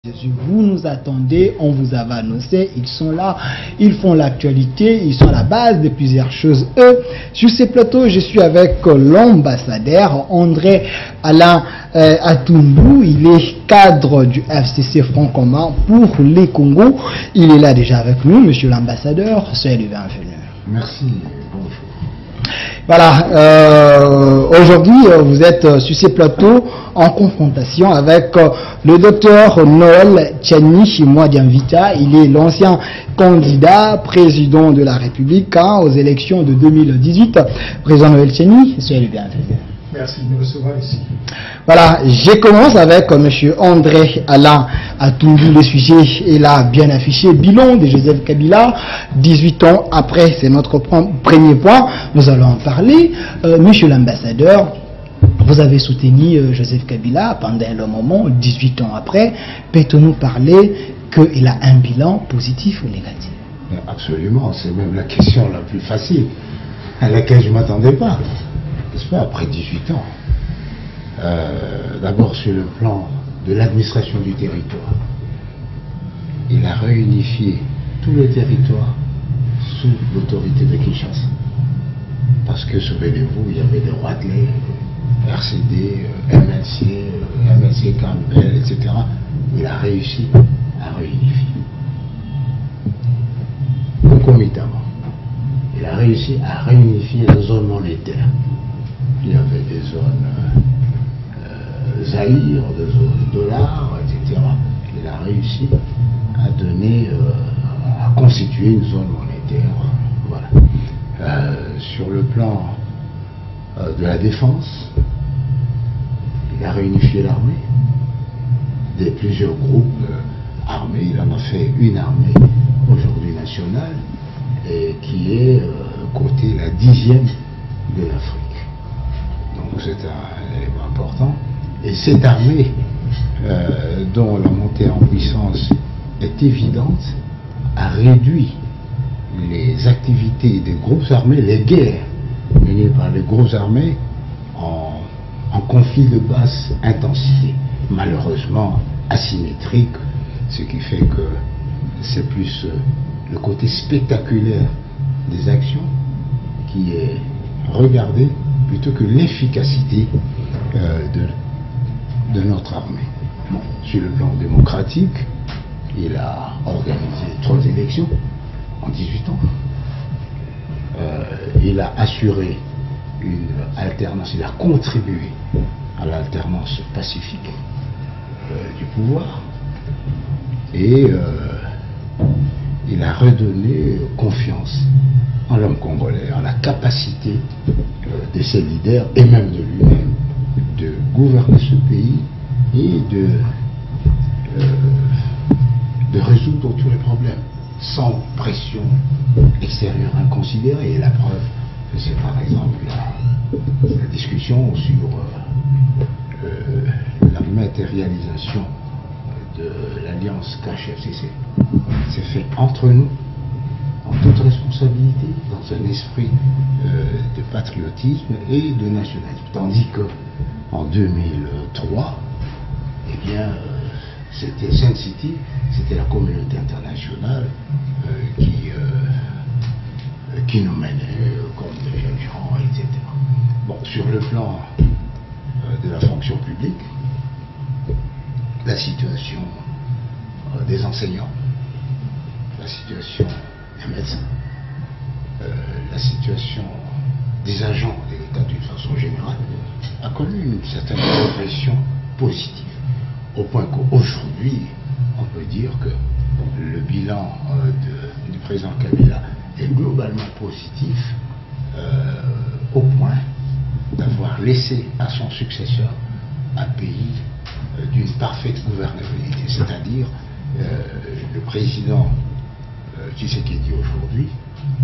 Jésus, vous nous attendez, on vous avait annoncé, ils sont là, ils font l'actualité, ils sont à la base de plusieurs choses. Eux, sur ces plateaux, je suis avec l'ambassadeur André Alain Atundu, il est cadre du FCC Front Commun pour les Congos. Il est là déjà avec nous, monsieur l'ambassadeur, soyez le bienvenu. Merci, bonjour. Voilà, aujourd'hui vous êtes sur ces plateaux en confrontation avec le docteur Noël Tchani Mwadiamvita. Il est l'ancien candidat président de la République aux élections de 2018. Président Noël Tchani, soyez le bienvenu. Merci de me recevoir ici. Voilà, je commence avec M. André Alain Atundu. Le sujet est là bien affiché. Bilan de Joseph Kabila, 18 ans après, c'est notre premier point. Nous allons en parler. Monsieur l'ambassadeur, vous avez soutenu Joseph Kabila pendant le moment, 18 ans après. Peut-on nous parler qu'il a un bilan positif ou négatif? Absolument, c'est même la question la plus facile, à laquelle je ne m'attendais pas. N'est-ce pas, après 18 ans. D'abord sur le plan de l'administration du territoire. Il a réunifié tout le territoire sous l'autorité de Kinshasa. Parce que, souvenez-vous, il y avait des Roitelets, RCD, MLC Campbell, etc. Il a réussi à réunifier. Concomitamment, il a réussi à réunifier les zones monétaires. Il y avait des zones Zaïre, des zones dollars, etc. Il a réussi à donner, à constituer une zone monétaire. Voilà. Sur le plan de la défense, il a réunifié l'armée, des plusieurs groupes armés. Il en a fait une armée aujourd'hui nationale et qui est cotée la 10e de l'Afrique. Donc c'est un élément important. Et cette armée, dont la montée en puissance est évidente, a réduit les activités des groupes armés, les guerres menées par les groupes armés en conflits de basse intensité, malheureusement asymétrique, ce qui fait que c'est plus le côté spectaculaire des actions qui est regardé plutôt que l'efficacité de notre armée. Bon, sur le plan démocratique, il a organisé 3 élections en 18 ans. Il a assuré une alternance, il a contribué à l'alternance pacifique du pouvoir et il a redonné confiance en l'homme congolais, en la capacité de ses leaders et même de lui-même de gouverner ce pays et de résoudre tous les problèmes sans pression extérieure inconsidérée. Et la preuve, c'est par exemple la discussion sur la matérialisation de l'alliance KHFCC. C'est fait entre nous, en toute responsabilité, dans un esprit de patriotisme et de nationalisme. Tandis que en 2003, eh bien, c'était sensitive, c'était la communauté internationale qui nous menait comme des jeunes gens, etc. Bon, sur le plan de la fonction publique, la situation des enseignants, la situation des médecins, la situation des agents de l'État d'une façon générale a connu une certaine progression positive. Au point qu'aujourd'hui, on peut dire que le bilan du président Kabila est globalement positif au point d'avoir laissé à son successeur un pays d'une parfaite gouvernabilité. C'est-à-dire le président Tshisekedi aujourd'hui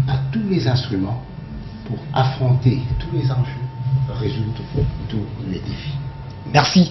a tous les instruments pour affronter tous les enjeux, résoudre tous les défis. Merci.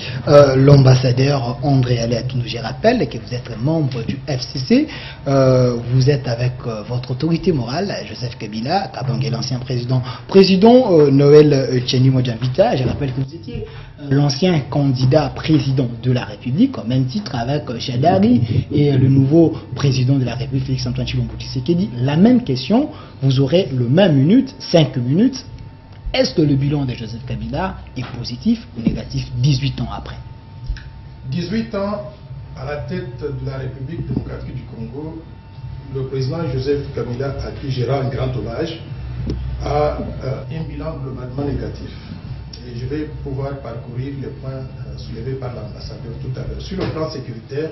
L'ambassadeur André Alain-Atundou, je rappelle que vous êtes membre du FCC. Vous êtes avec votre autorité morale, Joseph Kabila, Kabangé, l'ancien président. Président Noël Tcheni Modjambita, je rappelle que vous étiez l'ancien candidat président de la République, au même titre avec Chadari et le nouveau président de la République, Félix-Antoine Tshilombo Tshisekedi. La même question, vous aurez le même minute, 5 minutes. Est-ce que le bilan de Joseph Kabila est positif ou négatif 18 ans après? 18 ans à la tête de la République démocratique du Congo, le président Joseph Kabila a pu gérer un grand hommage à un bilan globalement négatif. Et je vais pouvoir parcourir les points soulevés par l'ambassadeur tout à l'heure. Sur le plan sécuritaire,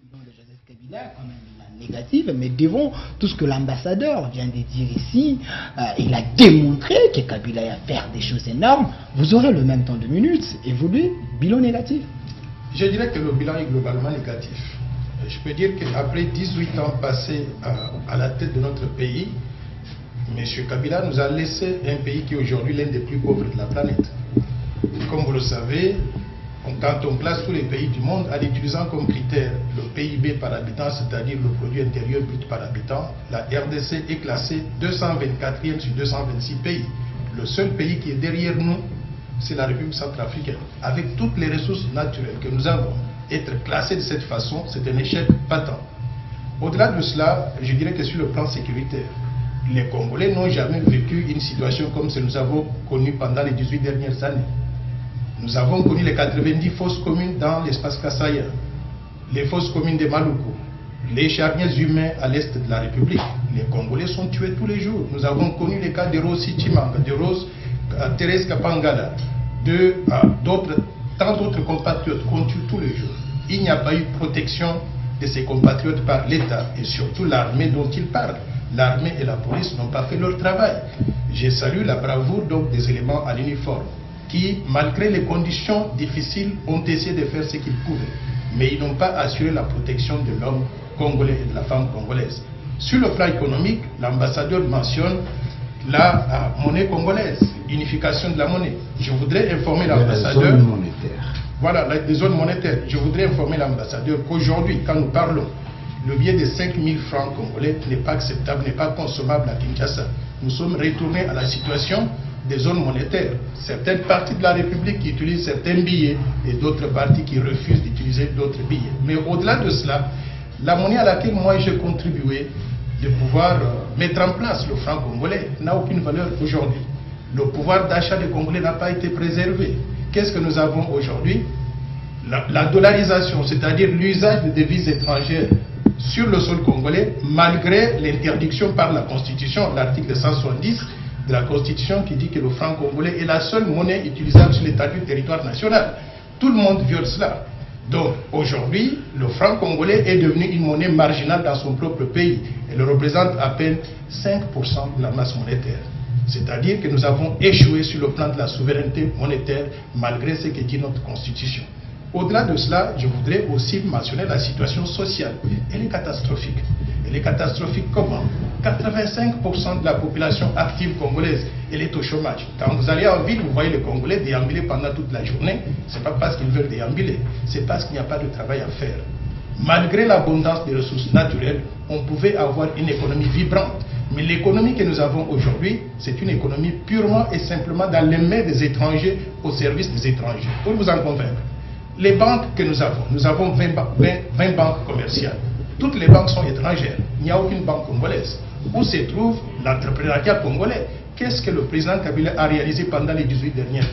de Joseph Kabila quand même négative, mais devant tout ce que l'ambassadeur vient de dire ici, il a démontré que Kabila a fait des choses énormes. Vous aurez le même temps de minutes et vous lui, bilan négatif? je dirais que le bilan est globalement négatif. Je peux dire qu'après 18 ans passés à la tête de notre pays, M. Kabila nous a laissé un pays qui est aujourd'hui l'un des plus pauvres de la planète. Comme vous le savez, quand on place tous les pays du monde en utilisant comme critère le PIB par habitant, c'est-à-dire le produit intérieur brut par habitant, la RDC est classée 224e sur 226 pays. Le seul pays qui est derrière nous, c'est la République centrafricaine. Avec toutes les ressources naturelles que nous avons, être classé de cette façon, c'est un échec patent. Au-delà de cela, je dirais que sur le plan sécuritaire, les Congolais n'ont jamais vécu une situation comme celle que nous avons connue pendant les 18 dernières années. Nous avons connu les 90 fosses communes dans l'espace kassaïen, les fosses communes de Maluku, les charniers humains à l'est de la République. Les Congolais sont tués tous les jours. Nous avons connu les cas de Rose Sichimanga, de Rose Thérèse Kapangala, tant d'autres compatriotes qu'on tue tous les jours. Il n'y a pas eu de protection de ces compatriotes par l'État et surtout l'armée dont ils parlent. L'armée et la police n'ont pas fait leur travail. Je salue la bravoure donc des éléments à l'uniforme qui, malgré les conditions difficiles, ont essayé de faire ce qu'ils pouvaient. Mais ils n'ont pas assuré la protection de l'homme congolais et de la femme congolaise. Sur le plan économique, l'ambassadeur mentionne la monnaie congolaise, unification de la monnaie. Je voudrais informer l'ambassadeur... Voilà, les zones monétaires. Je voudrais informer l'ambassadeur qu'aujourd'hui, quand nous parlons, le billet de 5 000 francs congolais n'est pas acceptable, n'est pas consommable à Kinshasa. Nous sommes retournés à la situation des zones monétaires. Certaines parties de la République qui utilisent certains billets et d'autres parties qui refusent d'utiliser d'autres billets. Mais au-delà de cela, la monnaie à laquelle moi j'ai contribué de pouvoir mettre en place le franc congolais n'a aucune valeur aujourd'hui. Le pouvoir d'achat des Congolais n'a pas été préservé. Qu'est-ce que nous avons aujourd'hui? La dollarisation, c'est-à-dire l'usage de devises étrangères sur le sol congolais, malgré l'interdiction par la Constitution, l'article 170 de la Constitution qui dit que le franc congolais est la seule monnaie utilisable sur l'état du territoire national. Tout le monde viole cela. Donc aujourd'hui, le franc congolais est devenu une monnaie marginale dans son propre pays. Elle représente à peine 5% de la masse monétaire. C'est-à-dire que nous avons échoué sur le plan de la souveraineté monétaire malgré ce que dit notre Constitution. Au-delà de cela, je voudrais aussi mentionner la situation sociale. Elle est catastrophique. Elle est catastrophique comment? 85% de la population active congolaise, elle est au chômage. Quand vous allez en ville, vous voyez les Congolais déambuler pendant toute la journée. Ce n'est pas parce qu'ils veulent déambuler, c'est parce qu'il n'y a pas de travail à faire. Malgré l'abondance des ressources naturelles, on pouvait avoir une économie vibrante. Mais l'économie que nous avons aujourd'hui, c'est une économie purement et simplement dans les mains des étrangers, au service des étrangers. Pour vous en convaincre, les banques que nous avons 20 banques commerciales. Toutes les banques sont étrangères. Il n'y a aucune banque congolaise. Où se trouve l'entrepreneuriat congolais? qu'est-ce que le président Kabila a réalisé pendant les 18 dernières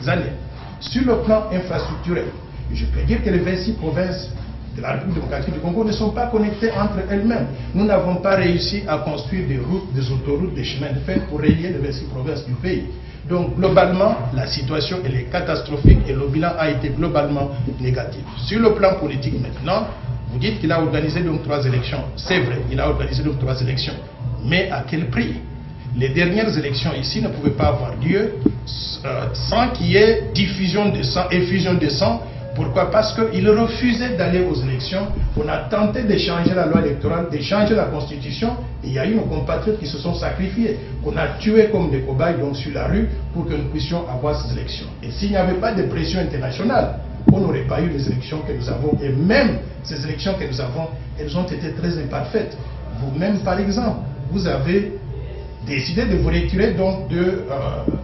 années? Sur le plan infrastructurel, je peux dire que les 26 provinces de la République démocratique du Congo ne sont pas connectées entre elles-mêmes. Nous n'avons pas réussi à construire des routes, des autoroutes, des chemins de fer pour relier les 26 provinces du pays. Donc globalement, la situation elle est catastrophique et le bilan a été globalement négatif. Sur le plan politique maintenant, vous dites qu'il a organisé donc 3 élections. C'est vrai, il a organisé donc 3 élections. Mais à quel prix? Les dernières élections ici ne pouvaient pas avoir lieu sans qu'il y ait diffusion de sang, effusion de sang. Pourquoi? Parce qu'il refusait d'aller aux élections. On a tenté de changer la loi électorale, de changer la constitution. Et il y a eu nos compatriotes qui se sont sacrifiés, qu'on a tués comme des cobayes donc sur la rue pour que nous puissions avoir ces élections. Et s'il n'y avait pas de pression internationale, on n'aurait pas eu les élections que nous avons. Et même ces élections que nous avons, elles ont été très imparfaites. Vous-même, par exemple, vous avez décidé de vous retirer donc de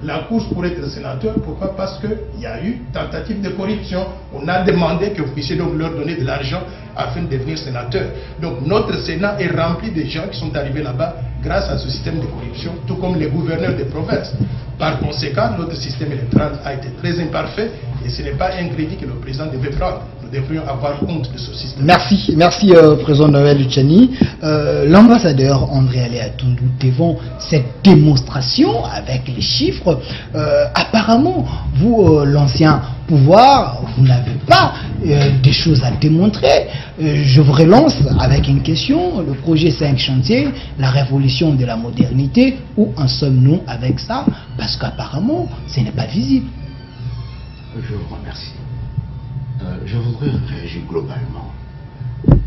la course pour être sénateur. Pourquoi? Parce qu'il y a eu tentative de corruption. On a demandé que vous puissiez donc leur donner de l'argent afin de devenir sénateur. Donc notre Sénat est rempli de gens qui sont arrivés là-bas grâce à ce système de corruption, tout comme les gouverneurs des provinces. Par conséquent, notre système électoral a été très imparfait et ce n'est pas un crédit que le président devait prendre. Nous devrions avoir honte de ce système. Merci, merci président Noël Luciani. L'ambassadeur André Aléa Tundu, devant cette démonstration avec les chiffres, apparemment, vous, l'ancien pouvoir, vous n'avez pas des choses à démontrer. Je vous relance avec une question. Le projet 5 chantiers, la révolution de la modernité, où en sommes-nous avec ça? Parce qu'apparemment, ce n'est pas visible. Je vous remercie. Je voudrais réagir globalement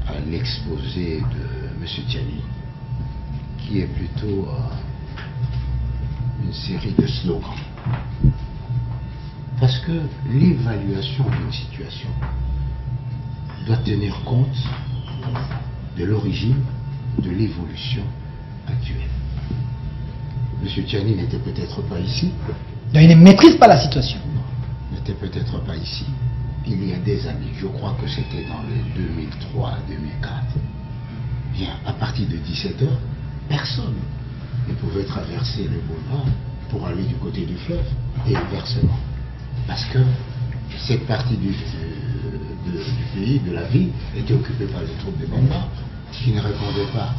à l'exposé de M. Tiani, qui est plutôt une série de slogans. Parce que l'évaluation d'une situation doit tenir compte de l'origine, de l'évolution actuelle. M. Tiani n'était peut-être pas ici. Donc il ne maîtrise pas la situation. Non, n'était peut-être pas ici. Il y a des années, je crois que c'était dans les 2003-2004. Bien, à partir de 17h, personne ne pouvait traverser le boulevard pour aller du côté du fleuve et inversement. Parce que cette partie du pays, de la ville, était occupée par les troupes de Bemba, qui ne répondaient pas,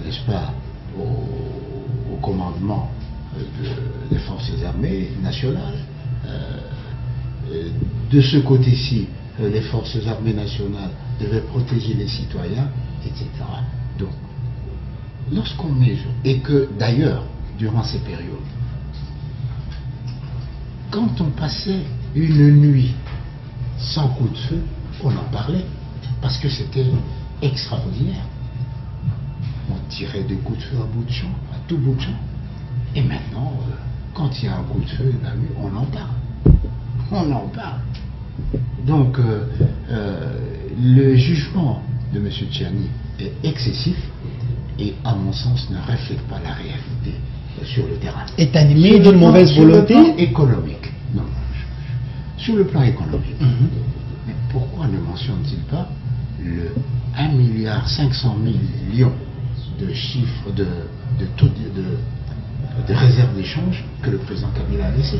n'est-ce pas, au commandement des forces armées nationales. De ce côté-ci, les forces armées nationales devaient protéger les citoyens, etc. Donc, lorsqu'on mesure, et que d'ailleurs, durant ces périodes, quand on passait une nuit sans coup de feu, on en parlait, parce que c'était extraordinaire. On tirait des coups de feu à bout de champ, à tout bout de champ. Et maintenant, quand il y a un coup de feu la nuit, on en parle. On en parle. Donc, le jugement de M. Tiani est excessif et, à mon sens, ne reflète pas la réalité sur le terrain. Est animé d'une mauvaise volonté. Sur le plan économique. Non. Sur le plan économique. Mais pourquoi ne mentionne-t-il pas le 1,5 milliard de chiffres de réserves d'échange que le président Kabila a laissé?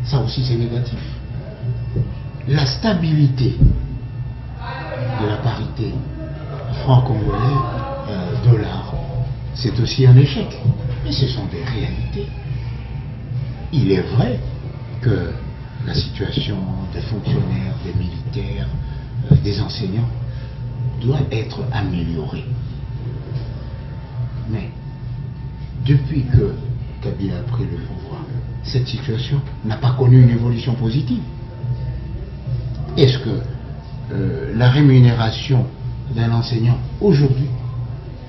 Ça aussi, c'est négatif. La stabilité de la parité franc-congolais, dollar, c'est aussi un échec. Mais ce sont des réalités. Il est vrai que la situation des fonctionnaires, des militaires, des enseignants doit être améliorée. Mais depuis que Kabila a pris le pouvoir, cette situation n'a pas connu une évolution positive. Est-ce que la rémunération d'un enseignant aujourd'hui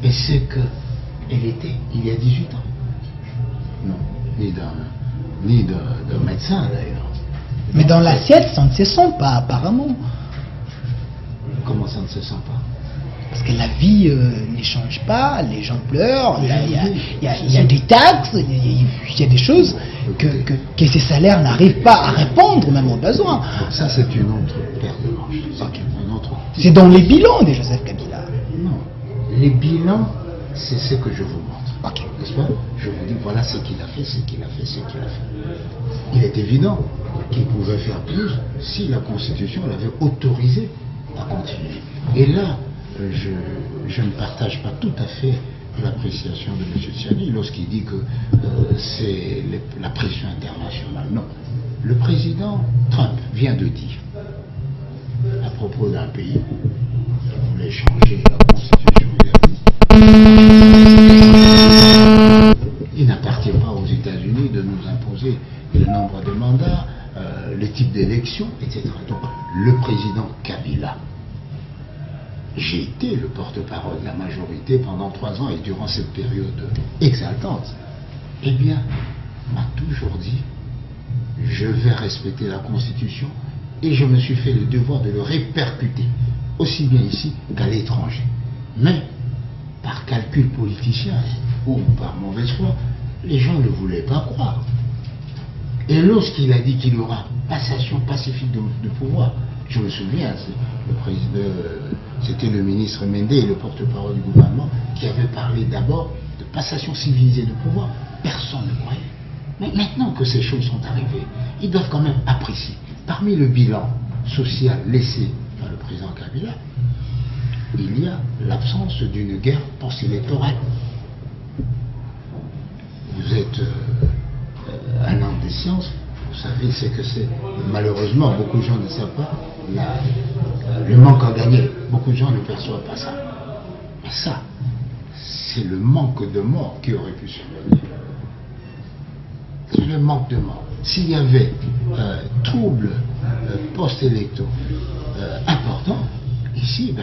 est ce qu'elle était il y a 18 ans? Non, ni d'un médecin d'ailleurs. Mais dans l'assiette, ça ne se sent pas apparemment. Comment ça ne se sent pas? Parce que la vie ne change pas, les gens pleurent, il y a des taxes, il y a des choses que ces salaires n'arrivent pas à répondre même aux besoins. Donc ça, c'est une autre paire de manches. C'est dans les bilans de Joseph Kabila. Non, les bilans, c'est ce que je vous montre. Ok. N'est-ce pas? Je vous dis, voilà ce qu'il a fait, ce qu'il a fait, ce qu'il a fait. Il est évident qu'il pouvait faire plus si la Constitution l'avait autorisé à continuer. Et là, je ne partage pas tout à fait l'appréciation de M. Tchani lorsqu'il dit que c'est la pression internationale. Non. Le président Trump vient de dire, à propos d'un pays qui voulait changer la Constitution, il n'appartient pas aux États-Unis de nous imposer le nombre de mandats, le type d'élection, etc. Donc, le président Kabila, j'ai été le porte-parole de la majorité pendant 3 ans et durant cette période exaltante, eh bien, m'a toujours dit, je vais respecter la Constitution et je me suis fait le devoir de le répercuter, aussi bien ici qu'à l'étranger. Mais, par calcul politicien ou par mauvaise foi, les gens ne voulaient pas croire. Et lorsqu'il a dit qu'il y aura passation pacifique de pouvoir, je me souviens, le président, c'était le ministre Mendé, le porte-parole du gouvernement, qui avait parlé d'abord de passation civilisée de pouvoir. Personne ne croyait. Mais maintenant que ces choses sont arrivées, ils doivent quand même apprécier. Parmi le bilan social laissé par le président Kabila, il y a l'absence d'une guerre post-électorale. Vous êtes un homme des sciences, vous savez ce que c'est. Malheureusement, beaucoup de gens ne savent pas le manque à gagner. Beaucoup de gens ne perçoivent pas ça. Mais ça, c'est le manque de morts qui aurait pu survenir. C'est le manque de morts. S'il y avait troubles post-électoraux importants, ici,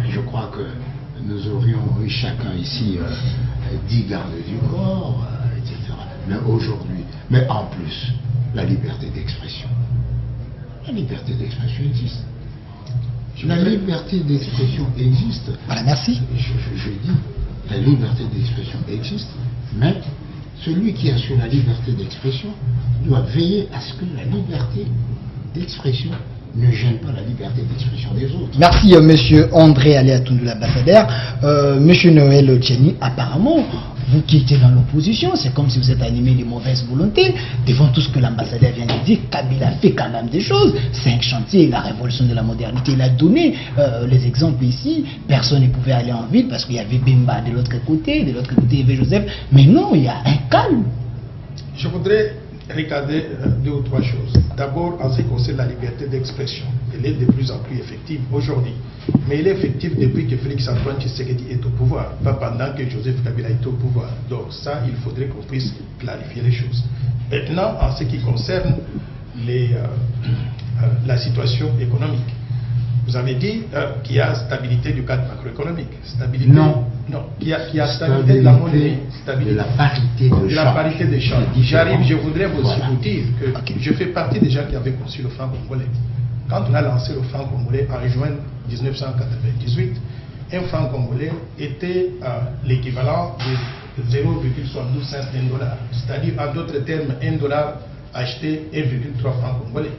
je crois que nous aurions eu chacun ici 10 gardes du corps, etc. Mais aujourd'hui, mais en plus, la liberté d'expression. La liberté d'expression existe. La liberté d'expression existe. Voilà, merci. Je dis, la liberté d'expression existe, mais celui qui assure la liberté d'expression doit veiller à ce que la liberté d'expression ne gêne pas la liberté d'expression des autres. Merci, monsieur André Aléatoundou, l'ambassadeur. Monsieur Noël Tchani, apparemment, vous qui étiez dans l'opposition, c'est comme si vous êtes animé de mauvaise volonté. Devant tout ce que l'ambassadeur vient de dire, Kabila fait quand même des choses. 5 chantiers, la révolution de la modernité, il a donné les exemples ici. Personne ne pouvait aller en ville parce qu'il y avait Bemba de l'autre côté, il y avait Joseph. Mais non, il y a un calme. Je voudrais regarder 2 ou 3 choses. D'abord, en ce qui concerne la liberté d'expression, elle est de plus en plus effective aujourd'hui. Mais elle est effective depuis que Félix-Antoine Tshisekedi est au pouvoir, pas pendant que Joseph Kabila est au pouvoir. Donc ça, il faudrait qu'on puisse clarifier les choses. Maintenant, en ce qui concerne la situation économique, vous avez dit qu'il y a stabilité du cadre macroéconomique. Stabilité, non. Non, qu'il y a stabilité de la monnaie. De la parité de change. De la parité de change. J'arrive, je voudrais vous dire que je fais partie des gens qui avaient conçu le franc congolais. Quand on a lancé le franc congolais en juin 1998, un franc congolais était l'équivalent de 0,72 cents d'un dollar. C'est-à-dire, en d'autres termes, $1 achetait 1,3 francs congolais.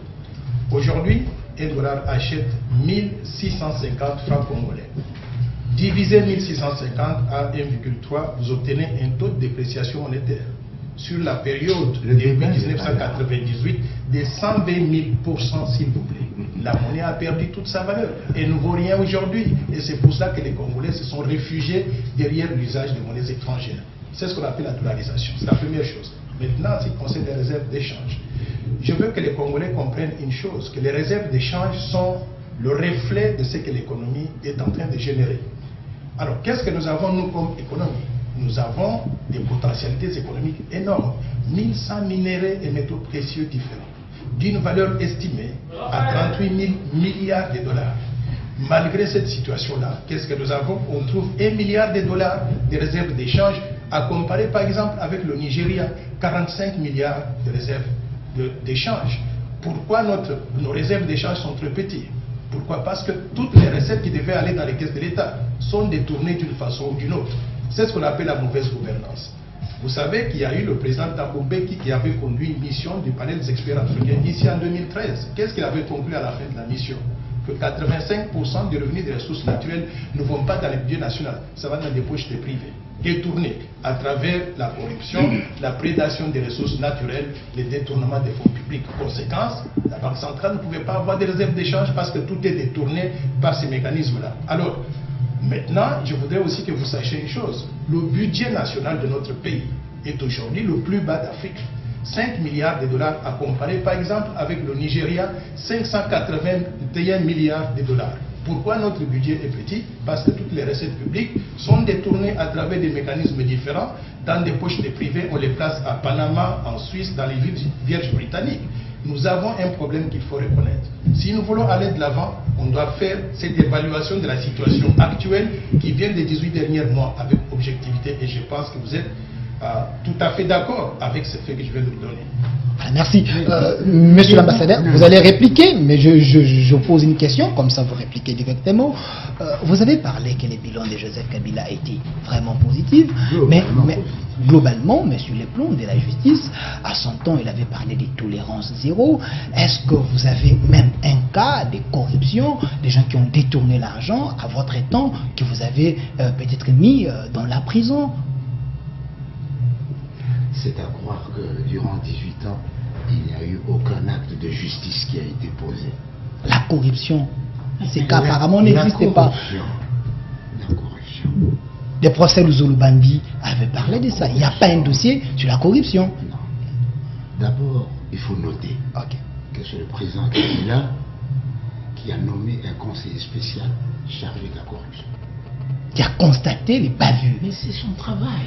Aujourd'hui, $1 achète 1650 francs congolais. Divisez 1650 à 1,3, vous obtenez un taux de dépréciation monétaire sur la période depuis 1998 de 120 000%, s'il vous plaît. La monnaie a perdu toute sa valeur et ne vaut rien aujourd'hui. Et c'est pour ça que les Congolais se sont réfugiés derrière l'usage de monnaies étrangères. C'est ce qu'on appelle la dollarisation. C'est la première chose. Maintenant, en ce qui concerne les réserves d'échange, je veux que les Congolais comprennent une chose, que les réserves d'échange sont le reflet de ce que l'économie est en train de générer. Alors, qu'est-ce que nous avons, nous, comme économie? Nous avons des potentialités économiques énormes. 1100 minéraux et métaux précieux différents, d'une valeur estimée à 38 000 milliards de dollars. Malgré cette situation-là, qu'est-ce que nous avons? On trouve 1 milliard de dollars de réserves d'échange, à comparer par exemple avec le Nigeria, 45 milliards de réserves d'échange. Pourquoi nos réserves d'échange sont très petites? Pourquoi? Parce que toutes les recettes qui devaient aller dans les caisses de l'État sont détournées d'une façon ou d'une autre. C'est ce qu'on appelle la mauvaise gouvernance. Vous savez qu'il y a eu le président Thabo Mbeki qui avait conduit une mission du panel des experts africains ici en 2013. Qu'est-ce qu'il avait conclu à la fin de la mission? Que 85% des revenus des ressources naturelles ne vont pas dans les budgets nationaux, ça va dans des poches des privés. détournés à travers la corruption, la prédation des ressources naturelles, le détournement des fonds publics. Conséquence, la Banque centrale ne pouvait pas avoir des réserves d'échange parce que tout est détourné par ces mécanismes-là. Alors, maintenant, je voudrais aussi que vous sachiez une chose. Le budget national de notre pays est aujourd'hui le plus bas d'Afrique. 5 milliards de dollars à comparer par exemple avec le Nigeria, 581 milliards de dollars. Pourquoi notre budget est petit? Parce que toutes les recettes publiques sont détournées à travers des mécanismes différents. Dans des poches des privés, on les place à Panama, en Suisse, dans les villes vierges britanniques. Nous avons un problème qu'il faut reconnaître. Si nous voulons aller de l'avant, on doit faire cette évaluation de la situation actuelle qui vient des 18 derniers mois avec objectivité, et je pense que vous êtes tout à fait d'accord avec ce fait que je viens de vous donner. Merci. Monsieur l'ambassadeur, vous allez répliquer, mais je pose une question, comme ça vous répliquez directement. Vous avez parlé que le bilan de Joseph Kabila était vraiment positif, mais globalement, mais sur les plans de la justice, à son temps, il avait parlé de tolérance zéro. Est-ce que vous avez même un cas de corruption, des gens qui ont détourné l'argent à votre temps, que vous avez peut-être mis dans la prison? C'est à croire que durant 18 ans, il n'y a eu aucun acte de justice qui a été posé. La corruption, c'est qu'apparemment n'existait pas. La corruption. Les procès de Zolubandi avaient parlé de ça. Il n'y a pas un dossier sur la corruption. Non. D'abord, il faut noter que c'est le président Kabila qui a nommé un conseiller spécial chargé de la corruption. Qui a constaté les bavures. Mais c'est son travail.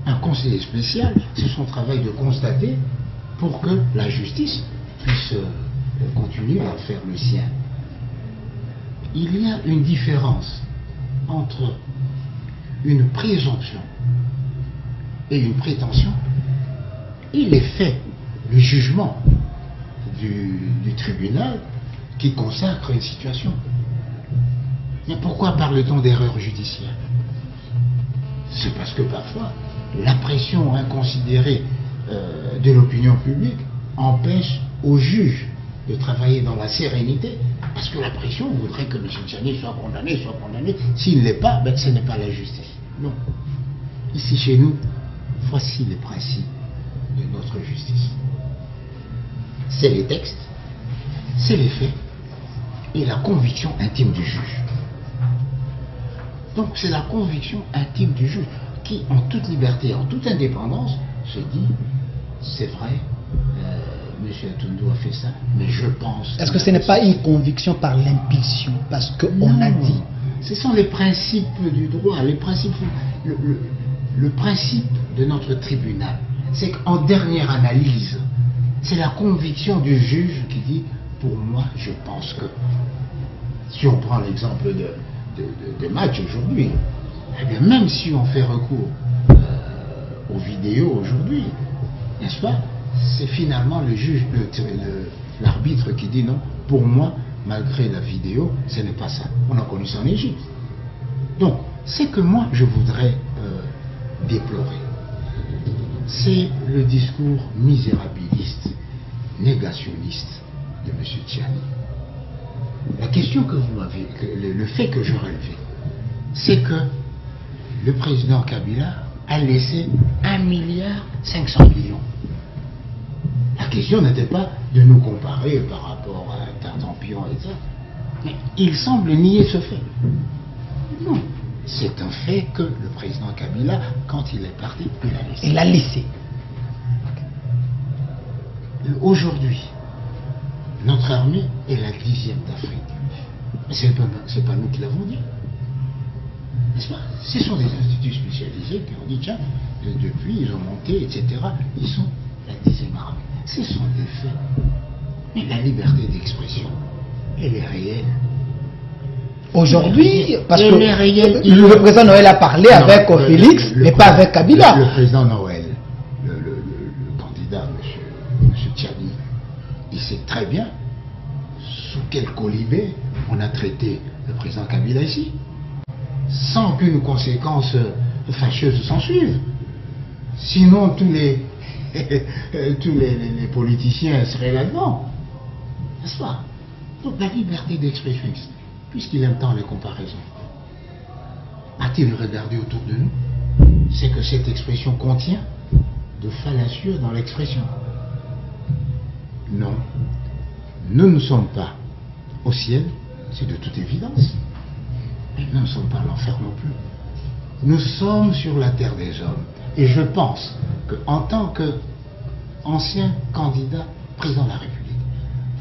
Un conseiller spécial, c'est son travail de constater pour que la justice puisse continuer à faire le sien. Il y a une différence entre une présomption et une prétention et les faits, le jugement du tribunal qui consacre une situation. Mais pourquoi parle-t-on d'erreur judiciaire? C'est parce que parfois la pression inconsidérée de l'opinion publique empêche aux juges de travailler dans la sérénité, parce que la pression voudrait que M. Tchani soit condamné. S'il ne l'est pas, ben, ce n'est pas la justice. Non. Ici chez nous, voici les principes de notre justice. C'est les textes, c'est les faits et la conviction intime du juge. Donc c'est la conviction intime du juge qui, en toute liberté, en toute indépendance, se dit, c'est vrai, M. Atundu a fait ça, mais je pense... Est-ce que ce n'est pas une conviction par l'impulsion? Parce qu'on a dit... Ce sont les principes du droit, les principes... Le principe de notre tribunal, c'est qu'en dernière analyse, c'est la conviction du juge qui dit, pour moi, je pense que... Si on prend l'exemple de match aujourd'hui, eh bien, même si on fait recours aux vidéos aujourd'hui, n'est-ce pas, c'est finalement le juge, l'arbitre qui dit non, pour moi, malgré la vidéo, ce n'est pas ça. On a connu ça en Égypte. Donc, ce que moi, je voudrais déplorer, c'est le discours misérabiliste, négationniste de M. Tchani. La question que vous m'avez, le fait que je relevé, c'est que le président Kabila a laissé 1,5 milliard. La question n'était pas de nous comparer par rapport à Tartampion et ça, mais il semble nier ce fait. Non, c'est un fait que le président Kabila, quand il est parti, il a laissé. Il a laissé. Aujourd'hui, notre armée est la 10e d'Afrique. Mais ce n'est pas nous qui l'avons dit. N'est-ce pas? Ce sont des instituts spécialisés qui ont dit, tiens, depuis, ils ont monté, etc. Ils sont la 10e armée. Ce sont des faits. Mais la liberté d'expression, elle est réelle. Aujourd'hui, parce que le président Noël a parlé avec Félix, mais pas avec Kabila. Le président Noël, le candidat, M. Tchani, il sait très bien sous quel colibé on a traité le président Kabila ici, sans qu'une conséquence fâcheuse s'en suive. Sinon, tous les politiciens seraient là-dedans. N'est-ce pas? Donc la liberté d'expression existe, puisqu'il aime tant les comparaisons. a-t-il regardé autour de nous? C'est que cette expression contient de fallacieux dans l'expression. Non, nous ne sommes pas au ciel, c'est de toute évidence. Mais nous ne sommes pas l'enfer non plus. Nous sommes sur la terre des hommes. Et je pense qu'en tant qu'ancien candidat président de la République,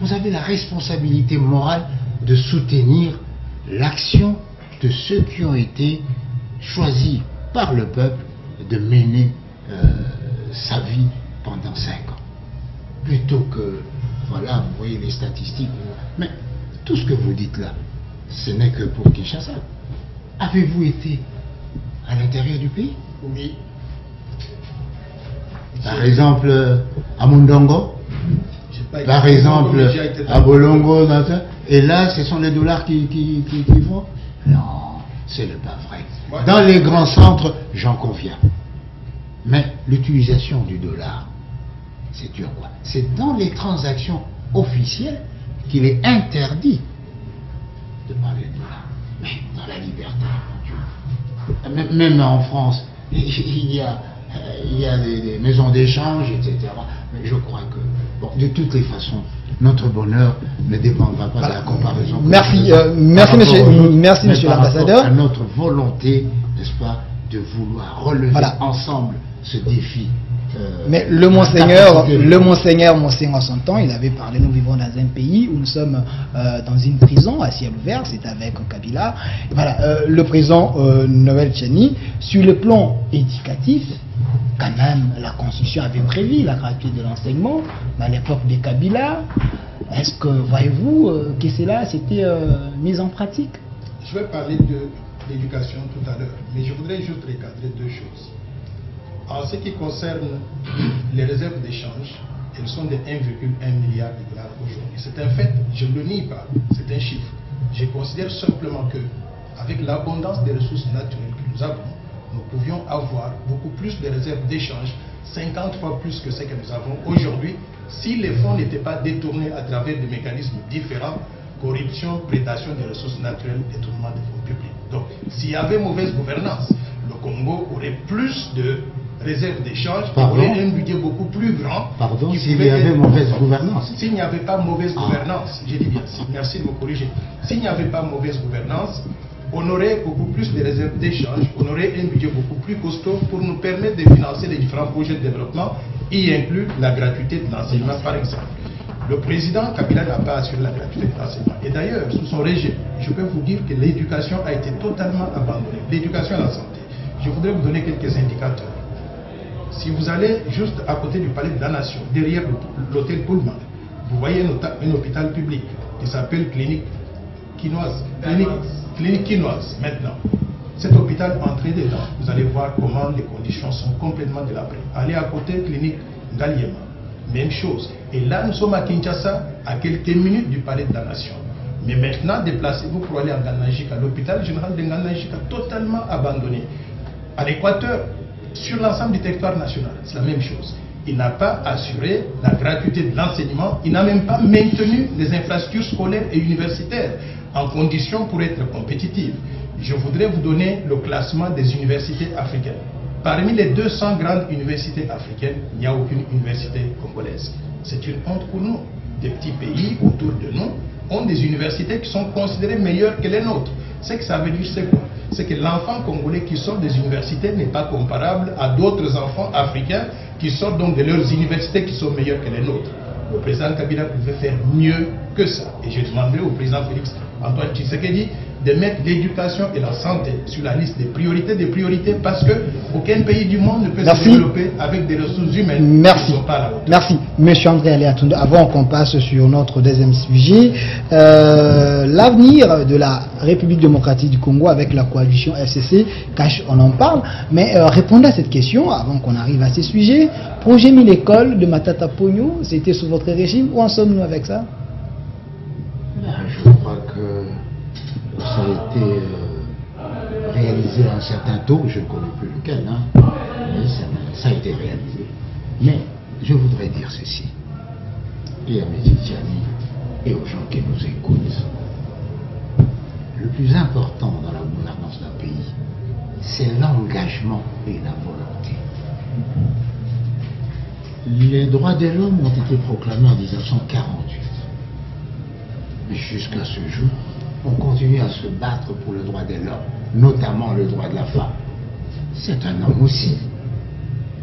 vous avez la responsabilité morale de soutenir l'action de ceux qui ont été choisis par le peuple de mener sa vie pendant 5 ans. Plutôt que, voilà, vous voyez les statistiques. Mais tout ce que vous dites là, ce n'est que pour Kinshasa. Avez-vous été à l'intérieur du pays? Oui. Par exemple, à Mundongo, par exemple, à Bolongo, et là, ce sont les dollars qui vont? Non, ce n'est pas vrai. Dans les grands centres, j'en conviens. Mais l'utilisation du dollar, c'est dur quoi. C'est dans les transactions officielles qu'il est interdit de parler de dollar. Mais dans la liberté, même en France, il y a des maisons d'échange, etc. Mais je crois que, bon, de toutes les façons, notre bonheur ne dépendra pas de la comparaison. Merci, monsieur l'ambassadeur. À notre volonté, n'est-ce pas, de vouloir relever ensemble ce défi. Mais le monseigneur son temps, il avait parlé, nous vivons dans un pays où nous sommes dans une prison à ciel ouvert, c'est avec Kabila. Et voilà, le président Noël Tchani, sur le plan éducatif, quand même, la Constitution avait prévu la gratuité de l'enseignement à l'époque de Kabila. Est-ce que, voyez-vous, que cela s'était mis en pratique? Je vais parler de l'éducation tout à l'heure, mais je voudrais juste recadrer 2 choses. En ce qui concerne les réserves d'échange, elles sont de 1,1 milliard de dollars aujourd'hui. C'est un fait, je ne le nie pas, c'est un chiffre. Je considère simplement que, avec l'abondance des ressources naturelles que nous avons, nous pouvions avoir beaucoup plus de réserves d'échange, 50 fois plus que ce que nous avons aujourd'hui, si les fonds n'étaient pas détournés à travers des mécanismes différents, corruption, prédation des ressources naturelles, détournement des fonds publics. Donc, s'il y avait mauvaise gouvernance, le Congo aurait plus de réserves d'échange, aurait un budget beaucoup plus grand. Pardon, s'il y avait mauvaise gouvernance. S'il n'y avait pas mauvaise gouvernance, j'ai dit bien, merci de me corriger. S'il n'y avait pas mauvaise gouvernance, on aurait beaucoup plus de réserves d'échange, on aurait un budget beaucoup plus costaud pour nous permettre de financer les différents projets de développement, y inclut la gratuité de l'enseignement par exemple. Le président Kabila n'a pas assuré la gratuité de l'enseignement. Et d'ailleurs, sous son régime, je peux vous dire que l'éducation a été totalement abandonnée. L'éducation et la santé. Je voudrais vous donner quelques indicateurs. Si vous allez juste à côté du palais de la Nation, derrière l'hôtel Pullman, vous voyez un hôpital public qui s'appelle Clinique Quinoise. Clinique Quinoise, maintenant. Cet hôpital, entrez dedans, vous allez voir comment les conditions sont complètement délabrées. Allez à côté, Clinique Ngaliema, même chose. Et là, nous sommes à Kinshasa, à quelques minutes du palais de la Nation. Mais maintenant, déplacez-vous pour aller à Nganajika. L'hôpital général de Nganajika, totalement abandonné. À l'Équateur, sur l'ensemble du territoire national, c'est la même chose. Il n'a pas assuré la gratuité de l'enseignement, il n'a même pas maintenu les infrastructures scolaires et universitaires en condition pour être compétitives. Je voudrais vous donner le classement des universités africaines. Parmi les 200 grandes universités africaines, il n'y a aucune université congolaise. C'est une honte pour nous. Des petits pays autour de nous ont des universités qui sont considérées meilleures que les nôtres. Ce que ça veut dire, c'est quoi? C'est que l'enfant congolais qui sort des universités n'est pas comparable à d'autres enfants africains qui sortent donc de leurs universités qui sont meilleures que les nôtres. Le président Kabila pouvait faire mieux que ça. Et je demanderai au président Félix Antoine Tshisekedi de mettre l'éducation et la santé sur la liste des priorités parce que aucun pays du monde ne peut se développer avec des ressources humaines qui ne sont pas à la hauteur. Merci. Monsieur André Aléatoundou, avant qu'on passe sur notre deuxième sujet, l'avenir de la République démocratique du Congo avec la coalition FCC, on en parle, mais répondez à cette question avant qu'on arrive à ces sujets. Projet 1000 écoles de Matata Pogno, c'était sous votre régime, où en sommes-nous avec ça? Je crois que ça a été réalisé à un certain taux, je ne connais plus lequel, hein, mais ça a été réalisé. Mais je voudrais dire ceci, et à mes amis et aux gens qui nous écoutent, le plus important dans la gouvernance d'un pays, c'est l'engagement et la volonté. Les droits de l'homme ont été proclamés en 1948. Mais jusqu'à ce jour, on continue à se battre pour le droit de l'homme, notamment le droit de la femme. C'est un homme aussi.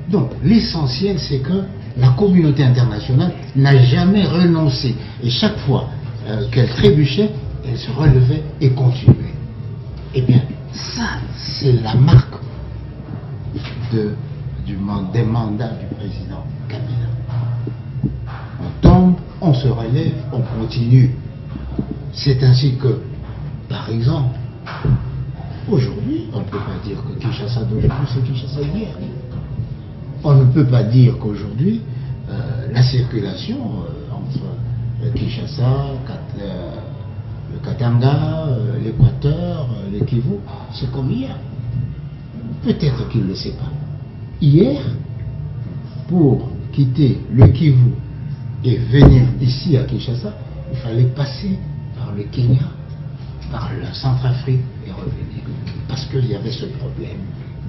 Donc l'essentiel, c'est que la communauté internationale n'a jamais renoncé. Et chaque fois qu'elle trébuchait, elle se relevait et continuait. Eh bien, ça, c'est la marque des mandats du président Kabila. On tombe, on se relève, on continue. C'est ainsi que, par exemple, aujourd'hui, on ne peut pas dire que Kinshasa d'aujourd'hui, c'est Kinshasa d'hier. On ne peut pas dire qu'aujourd'hui, la circulation entre Kinshasa, le Katanga, l'Équateur, le Kivu, c'est comme hier. Peut-être qu'il ne le sait pas. Hier, pour quitter le Kivu et venir ici à Kinshasa, il fallait passer par le Kenya, par la Centrafrique et revenir. Parce qu'il y avait ce problème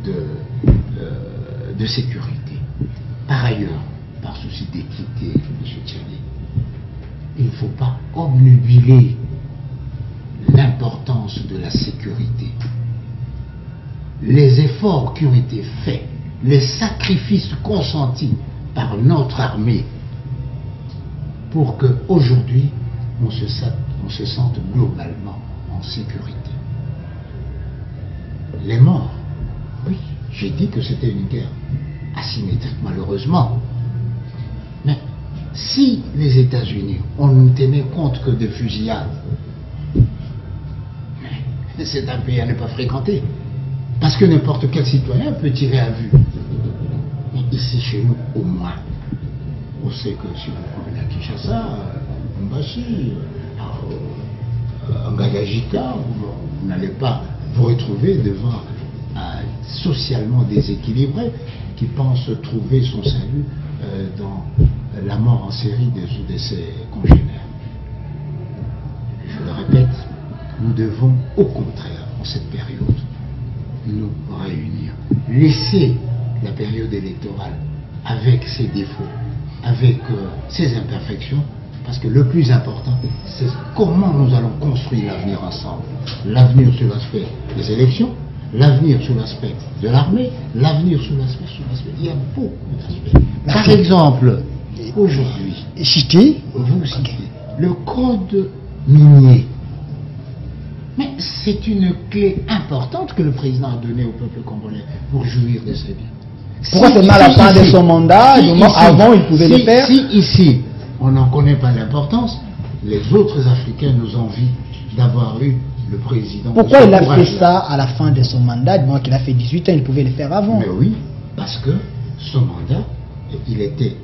de sécurité. Par ailleurs, par souci d'équité, M. Tchani, il ne faut pas obnubiler l'importance de la sécurité. Les efforts qui ont été faits, les sacrifices consentis par notre armée pour qu'aujourd'hui on se sente globalement en sécurité. Les morts, oui, j'ai dit que c'était une guerre asymétrique malheureusement. Mais si les États-Unis, on ne tenait compte que de fusillades, c'est un pays à ne pas fréquenter. Parce que n'importe quel citoyen peut tirer à vue. Mais ici, chez nous, au moins, on sait que si vous promenez à Kinshasa, à Mbashi, à Ngagajika, vous n'allez pas vous retrouver devant un socialement déséquilibré qui pense trouver son salut dans la mort en série de ses congénères. Je le répète, nous devons au contraire, en cette période, nous réunir. Laisser la période électorale avec ses défauts, avec ses imperfections, parce que le plus important, c'est comment nous allons construire l'avenir ensemble. L'avenir sur l'aspect des élections, l'avenir sur l'aspect de l'armée, l'avenir sur l'aspect. Il y a beaucoup d'aspects. Par exemple, aujourd'hui, vous citez le code minier. Mais c'est une clé importante que le président a donnée au peuple congolais pour jouir de ses biens. Pourquoi c'est mal à la fin de son mandat, avant il pouvait le faire? Si ici, on n'en connaît pas l'importance, les autres Africains nous envient d'avoir eu le président. Pourquoi il a fait ça à la fin de son mandat, du moment qu'il a fait 18 ans, il pouvait le faire avant? Mais oui, parce que son mandat, il était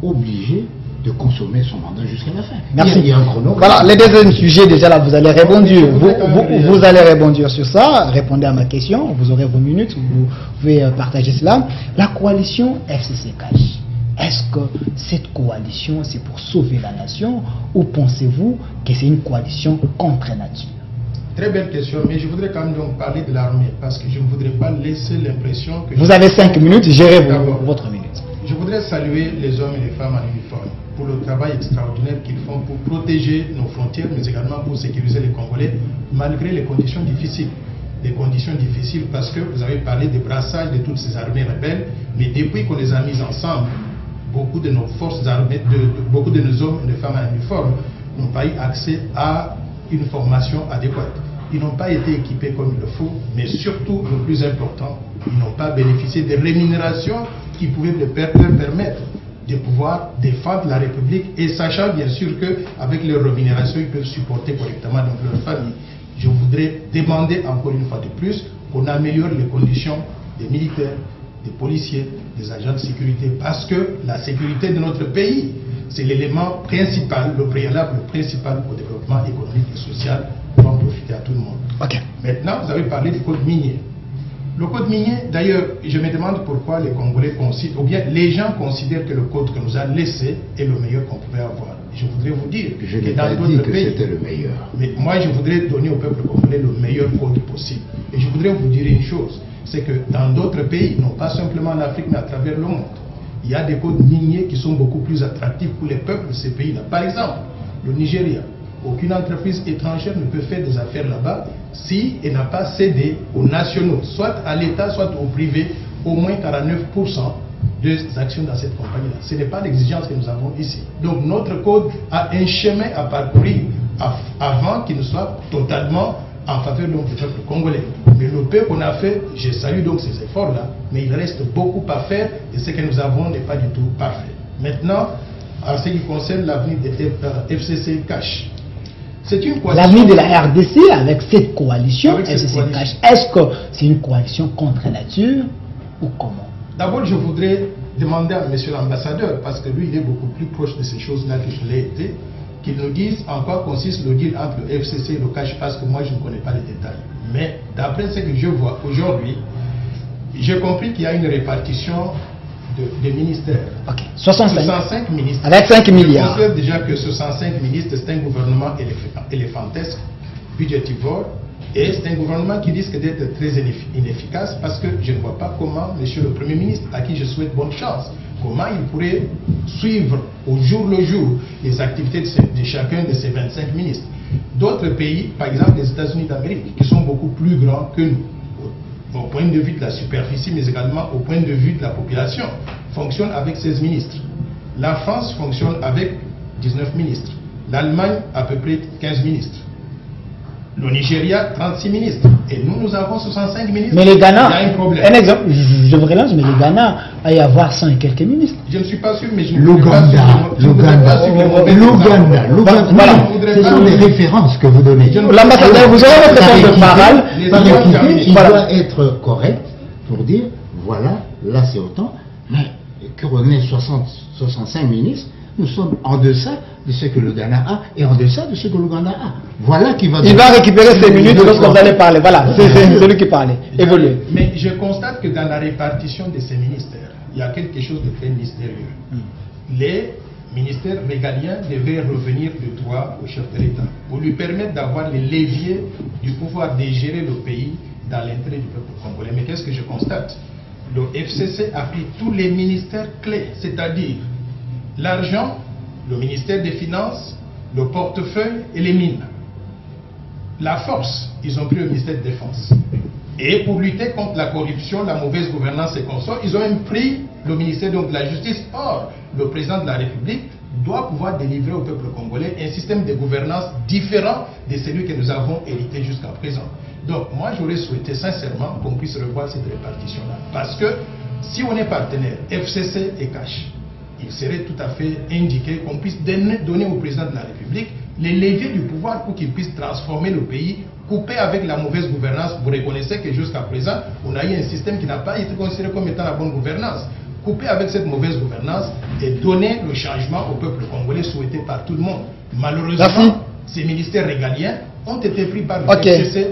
obligé de consommer son mandat jusqu'à la fin. Merci. Il y a un chrono. Voilà, les deuxièmes sujets, déjà là, vous allez répondre. Vous allez répondre sur ça, répondez à ma question, vous aurez vos minutes, vous pouvez partager cela. La coalition FCC-CAJ, est-ce que cette coalition, c'est pour sauver la nation, ou pensez-vous que c'est une coalition contre nature? Très belle question, mais je voudrais quand même donc parler de l'armée, parce que je ne voudrais pas laisser l'impression que... Vous avez 5 minutes, gérez votre minute. Je voudrais saluer les hommes et les femmes en uniforme pour le travail extraordinaire qu'ils font pour protéger nos frontières, mais également pour sécuriser les Congolais, malgré les conditions difficiles. Des conditions difficiles parce que vous avez parlé des brassages de toutes ces armées rebelles, mais depuis qu'on les a mis ensemble, beaucoup de nos forces armées, beaucoup de nos hommes et de femmes en uniforme n'ont pas eu accès à une formation adéquate. Ils n'ont pas été équipés comme il le faut, mais surtout, le plus important, ils n'ont pas bénéficié des rémunérations qui pouvaient leur permettre de pouvoir défendre la République, et sachant bien sûr qu'avec leurs rémunérations, ils peuvent supporter correctement donc leur famille. Je voudrais demander encore une fois de plus qu'on améliore les conditions des militaires, des policiers, des agents de sécurité, parce que la sécurité de notre pays, c'est l'élément principal, le préalable principal au développement économique et social, pour en profiter à tout le monde. Okay. Maintenant, vous avez parlé du code minier. Le code minier, d'ailleurs, je me demande pourquoi les Congolais considèrent, ou bien les gens considèrent que le code que nous a laissé est le meilleur qu'on pouvait avoir. Je voudrais vous dire je n'ai que dans pas dit d'autres que pays, c'était le meilleur. mais moi je voudrais donner au peuple congolais le meilleur code possible. Et je voudrais vous dire une chose, c'est que dans d'autres pays, non pas simplement en Afrique, mais à travers le monde, il y a des codes miniers qui sont beaucoup plus attractifs pour les peuples de ces pays-là. Par exemple, le Nigeria. Aucune entreprise étrangère ne peut faire des affaires là-bas si elle n'a pas cédé aux nationaux, soit à l'État, soit au privé, au moins 49% des actions dans cette compagnie-là. Ce n'est pas l'exigence que nous avons ici. Donc notre code a un chemin à parcourir avant qu'il ne soit totalement en faveur du peuple congolais. Mais le peu qu'on a fait, je salue donc ces efforts-là, mais il reste beaucoup à faire et ce que nous avons n'est pas du tout parfait. Maintenant, en ce qui concerne l'avenir de FCC Cash, c'est une coalition. L'avenir de la RDC avec cette coalition, FCC Cash, est-ce que c'est une coalition contre nature ou comment? D'abord, je voudrais demander à monsieur l'ambassadeur, parce que lui, il est beaucoup plus proche de ces choses-là que je l'ai été, qu'il nous dise en quoi consiste le deal entre le FCC et le Cash, parce que moi, je ne connais pas les détails. Mais d'après ce que je vois aujourd'hui, j'ai compris qu'il y a une répartition des ministères. Ok, 65 ministres. Avec 5 milliards. Je considère déjà que 65 ministres, c'est un gouvernement éléphantesque, budgétivore, et c'est un gouvernement qui risque d'être très inefficace parce que je ne vois pas comment, monsieur le Premier ministre, à qui je souhaite bonne chance, comment il pourrait suivre au jour le jour les activités de chacun de ces 25 ministres. D'autres pays, par exemple les États-Unis d'Amérique, qui sont beaucoup plus grands que nous, au point de vue de la superficie, mais également au point de vue de la population, fonctionne avec 16 ministres. La France fonctionne avec 19 ministres. L'Allemagne, à peu près 15 ministres. Le Nigeria, 36 ministres. Et nous, nous avons 65 ministres. Mais les Ghana, il y a un problème. Un exemple, je vous relance, mais les Ghana, il y a avoir 100 et quelques ministres. Je ne suis pas sûr, mais je L'Ouganda, ce sont des références que vous donnez. L'ambassadeur, vous aurez votre temps de parole. Il doit être correct pour dire, voilà, là c'est autant, mais que on ait 65 ministres, nous sommes en deçà de ce que le Ghana a et en deçà de ce que l'Ouganda a. Voilà qui va... Il va récupérer ces minutes lorsque vous allez parler. Voilà, c'est celui qui parlait. Évoluez. Mais je constate que dans la répartition de ces ministères, il y a quelque chose de très mystérieux. Les ministères régaliens devaient revenir de droit au chef de l'État pour lui permettre d'avoir les leviers du pouvoir de gérer le pays dans l'intérêt du peuple congolais. Mais qu'est-ce que je constate? Le FCC a pris tous les ministères clés, c'est-à-dire l'argent, le ministère des Finances, le portefeuille et les mines. La force, ils ont pris le ministère de Défense. Et pour lutter contre la corruption, la mauvaise gouvernance et consorts, ils ont même pris le ministère donc, de la Justice. Or, le président de la République doit pouvoir délivrer au peuple congolais un système de gouvernance différent de celui que nous avons hérité jusqu'à présent. Donc, moi, j'aurais souhaité sincèrement qu'on puisse revoir cette répartition-là. Parce que si on est partenaire FCC et Cash, il serait tout à fait indiqué qu'on puisse donner au président de la République les leviers du pouvoir pour qu'il puisse transformer le pays, couper avec la mauvaise gouvernance. Vous reconnaissez que jusqu'à présent, on a eu un système qui n'a pas été considéré comme étant la bonne gouvernance. Couper avec cette mauvaise gouvernance et donner le changement au peuple congolais souhaité par tout le monde. Malheureusement, ces ministères régaliens ont été pris par le FCC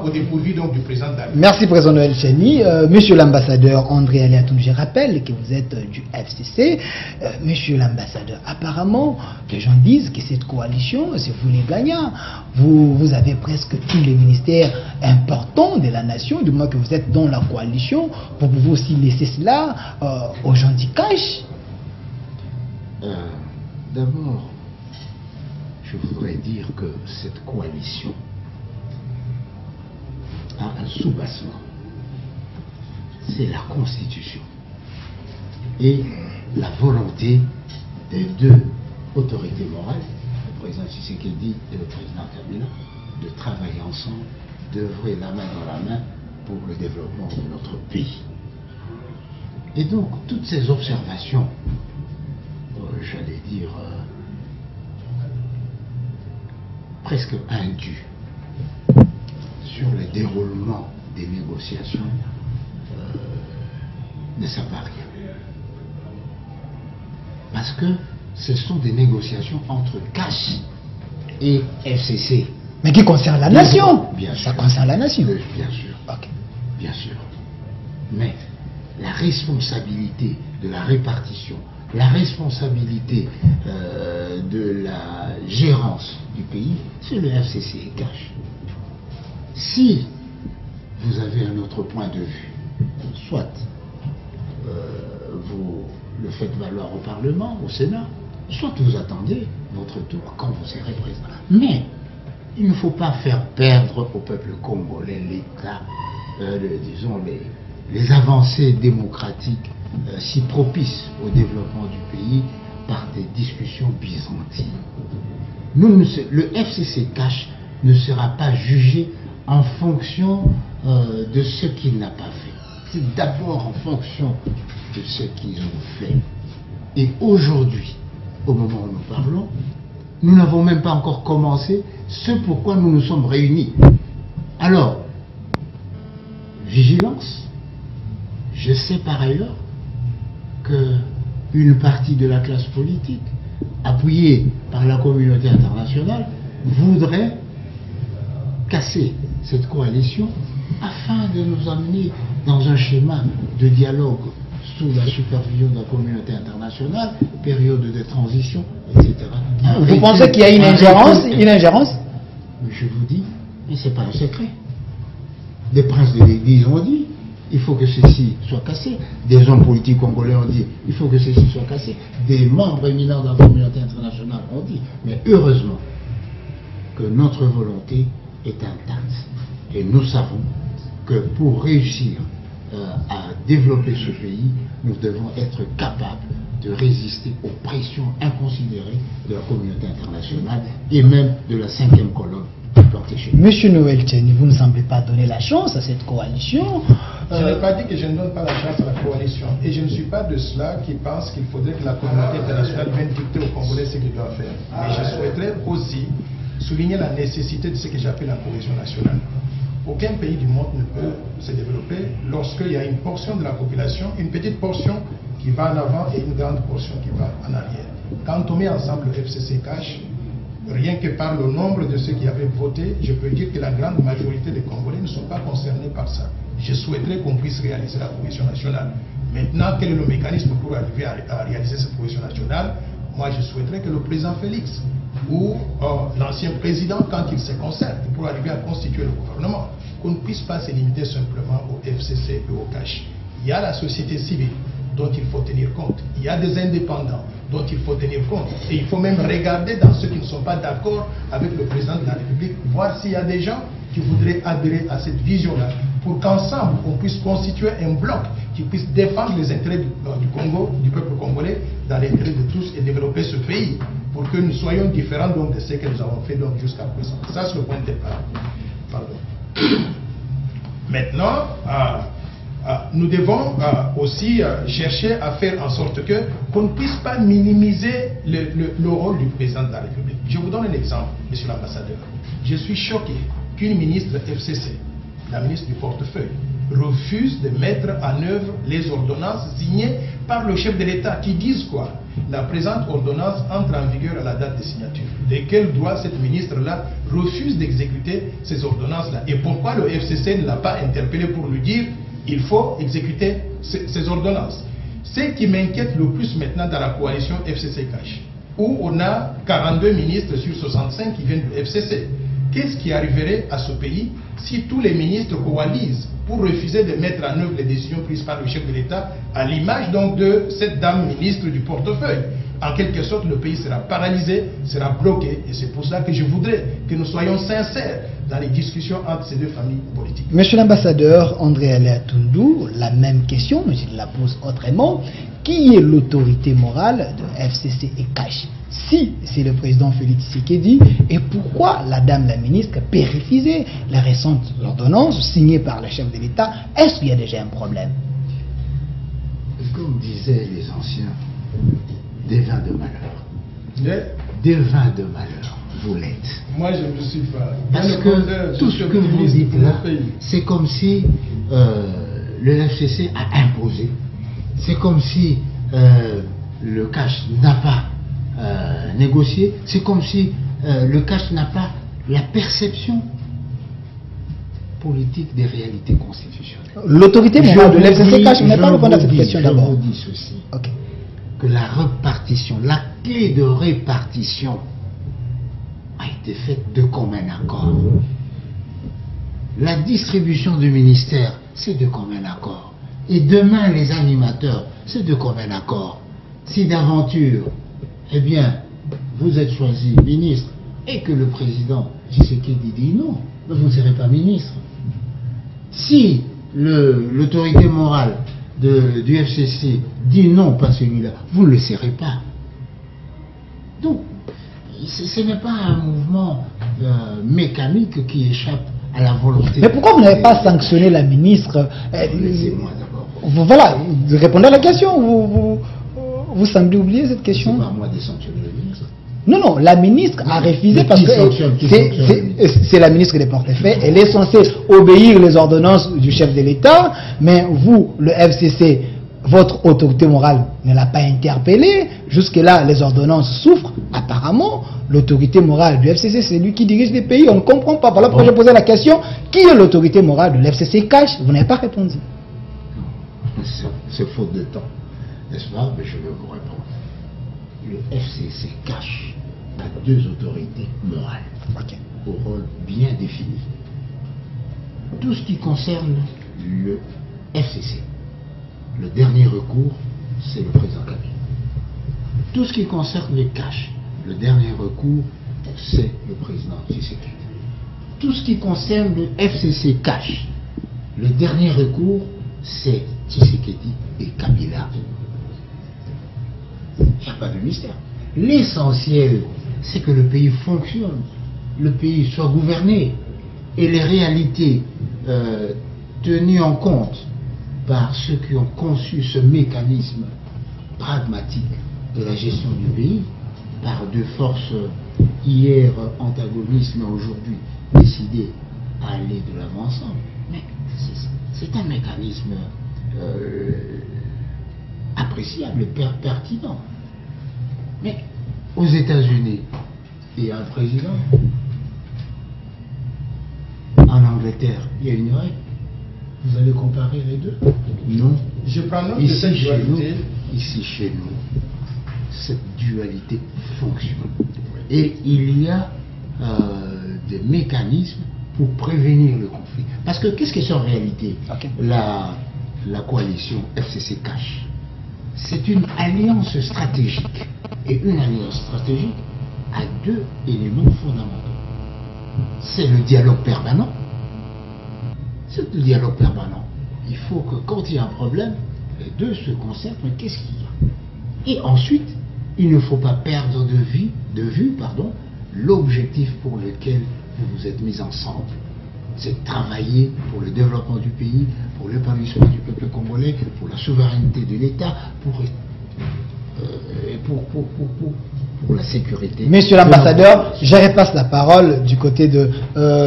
au dépourvu donc du président David. Merci, président Noël Cheni. Monsieur l'ambassadeur André Aliatoum, je rappelle que vous êtes du FCC. Monsieur l'ambassadeur, apparemment, les gens disent que cette coalition, c'est vous les gagnants. Vous avez presque tous les ministères importants de la nation, du moins que vous êtes dans la coalition. Vous pouvez aussi laisser cela aux gens du Cash. D'abord, je voudrais dire que cette coalition a un sous-bassement. C'est la Constitution et la volonté des deux autorités morales, le président Tshisekedi et le président Kabila, de travailler ensemble, d'œuvrer la main dans la main pour le développement de notre pays. Et donc, toutes ces observations, j'allais dire, presque indues, sur le déroulement des négociations ne savent pas rien. Parce que ce sont des négociations entre Cash et FCC. Mais qui concerne la nation. Bien sûr. Ça concerne la nation. Bien sûr. Okay. Bien sûr. Mais la responsabilité de la répartition, la responsabilité de la gérance du pays, c'est le FCC et Cash. Si vous avez un autre point de vue, soit vous le faites valoir au Parlement, au Sénat, soit vous attendez votre tour quand vous serez président. Mais il ne faut pas faire perdre au peuple congolais l'État, disons, les avancées démocratiques si propices au développement du pays par des discussions byzantines. Le FCC Cash ne sera pas jugé en fonction de ce qu'il n'a pas fait. C'est d'abord en fonction de ce qu'ils ont fait. Et aujourd'hui, au moment où nous parlons, nous n'avons même pas encore commencé ce pourquoi nous nous sommes réunis. Alors, vigilance. Je sais par ailleurs qu'une partie de la classe politique, appuyée par la communauté internationale, voudrait casser cette coalition afin de nous amener dans un schéma de dialogue sous la supervision de la communauté internationale, période de transition, etc. Vous pensez qu'il y a une ingérence? Je vous dis, mais ce n'est pas un secret. Des princes de l'Église ont dit, il faut que ceci soit cassé. Des hommes politiques congolais ont dit, il faut que ceci soit cassé. Des membres éminents de la communauté internationale ont dit. Mais heureusement que notre volonté est intacte. Et nous savons que pour réussir à développer ce pays, nous devons être capables de résister aux pressions inconsidérées de la communauté internationale et même de la 5e colonne. Monsieur Noël Tcheni, vous ne semblez pas donner la chance à cette coalition. Je n'ai pas dit que je ne donne pas la chance à la coalition. Et je ne suis pas de ceux qui pensent qu'il faudrait que la communauté internationale vienne dicter aux Congolais ce qu'ils doivent faire. Mais je souhaiterais aussi souligner la nécessité de ce que j'appelle la cohésion nationale. Aucun pays du monde ne peut se développer lorsqu'il y a une portion de la population, une petite portion qui va en avant et une grande portion qui va en arrière. Quand on met ensemble le FCC Cash, rien que par le nombre de ceux qui avaient voté, je peux dire que la grande majorité des Congolais ne sont pas concernés par ça. Je souhaiterais qu'on puisse réaliser la cohésion nationale. Maintenant, quel est le mécanisme pour arriver à réaliser cette cohésion nationale? Moi, je souhaiterais que le président Félix ou l'ancien président, quand il se concerte pour arriver à constituer le gouvernement, qu'on ne puisse pas se limiter simplement au FCC et au Cash. Il y a la société civile dont il faut tenir compte. Il y a des indépendants dont il faut tenir compte. Et il faut même regarder dans ceux qui ne sont pas d'accord avec le président de la République, voir s'il y a des gens qui voudraient adhérer à cette vision-là, pour qu'ensemble, on puisse constituer un bloc qui puisse défendre les intérêts du Congo, du peuple congolais, dans l'intérêt de tous et développer ce pays, pour que nous soyons différents donc, de ce que nous avons fait jusqu'à présent. Ça, c'est le point de départ. Pardon. Maintenant, nous devons aussi chercher à faire en sorte qu'on ne puisse pas minimiser le rôle du président de la République. Je vous donne un exemple, monsieur l'ambassadeur. Je suis choqué qu'une ministre FCC, la ministre du portefeuille, refuse de mettre en œuvre les ordonnances signées par le chef de l'État qui disent quoi? La présente ordonnance entre en vigueur à la date de signature. De quel droit cette ministre-là refuse d'exécuter ces ordonnances-là? Et pourquoi le FCC ne l'a pas interpellé pour lui dire il faut exécuter ces ordonnances? Ce qui m'inquiète le plus maintenant dans la coalition FCC Cash, où on a 42 ministres sur 65 qui viennent du FCC. Qu'est-ce qui arriverait à ce pays si tous les ministres coalisent pour refuser de mettre en œuvre les décisions prises par le chef de l'État, à l'image donc de cette dame ministre du portefeuille? En quelque sorte, le pays sera paralysé, sera bloqué. Et c'est pour ça que je voudrais que nous soyons sincères dans les discussions entre ces deux familles politiques. Monsieur l'ambassadeur André Aléa Toundou, la même question, mais je la pose autrement. Qui est l'autorité morale de FCC et Cash? Si c'est le président Félix Tshisekedi, et pourquoi la dame la ministre peut refuser la récente ordonnance signée par le chef de l'État? Est-ce qu'il y a déjà un problème? Comme disaient les anciens, des vins de malheur. Des vins de malheur, vous l'êtes. Moi, je ne suis pas. Parce que tout ce que vous dites là, c'est comme si le FCC a imposé. C'est comme si le Cash n'a pas négocié. C'est comme si le Cash n'a pas la perception politique des réalités constitutionnelles. L'autorité morale de l'FCC cache, on n'est pas répondre à cette question d'abord. Je vous dis ceci, Ok. que la répartition, la clé de répartition a été faite de commun accord. La distribution du ministère, c'est de commun accord. Et demain, les animateurs, c'est de commun accord. Si d'aventure, eh bien, vous êtes choisi ministre et que le président Tshisekedi dit non, vous ne serez pas ministre. Si l'autorité morale du FCC dit non, pas celui-là, vous ne le serez pas. Donc, ce n'est pas un mouvement mécanique qui échappe à la volonté. Mais pourquoi vous n'avez pas sanctionné la ministre Laissez-moi d'abord. Voilà, répondez à la question. Vous semblez oublier cette question. C'est pas à moi de sanctionner le ministre. Non, non, la ministre a refusé parce que c'est la ministre qui porte les faits. Elle est censée obéir les ordonnances du chef de l'État, mais vous, le FCC, votre autorité morale ne l'a pas interpellé. Jusque-là, les ordonnances souffrent. Apparemment, l'autorité morale du FCC, c'est lui qui dirige les pays. On ne comprend pas. Voilà pourquoi j'ai posé la question. Qui est l'autorité morale de l'FCC cache? Vous n'avez pas répondu. C'est faute de temps. N'est-ce pas? Mais je vais vous répondre. Le FCC cache à deux autorités morales au rôle bien défini. Tout ce qui concerne le FCC, le dernier recours, c'est le président Kabila. Tout ce qui concerne les caches, le dernier recours, c'est le président Tshisekedi. Tout ce qui concerne le FCC cache, le dernier recours, c'est Tshisekedi et Kabila. Il n'y a pas de mystère. L'essentiel, c'est que le pays fonctionne, le pays soit gouverné, et les réalités tenues en compte par ceux qui ont conçu ce mécanisme pragmatique de la gestion du pays, par deux forces hier antagonistes, mais aujourd'hui décidées à aller de l'avant ensemble. Mais c'est un mécanisme appréciable et pertinent. Mais aux États-Unis, il y a un président. En Angleterre, il y a une règle. Vous allez comparer les deux? Non. Je prends note de cette dualité. Ici chez nous, cette dualité fonctionne. Et il y a des mécanismes pour prévenir le conflit. Parce que qu'est-ce que c'est en réalité la coalition FCC cache? C'est une alliance stratégique. Et une alliance stratégique a deux éléments fondamentaux. C'est le dialogue permanent. C'est le dialogue permanent. Il faut que quand il y a un problème, les deux se concertent, mais qu'est-ce qu'il y a? Et ensuite, il ne faut pas perdre de vue l'objectif pour lequel vous vous êtes mis ensemble. C'est de travailler pour le développement du pays, pour l'épanouissement du peuple congolais, pour la souveraineté de l'État, pour la sécurité. Monsieur l'ambassadeur, je repasse la parole du côté de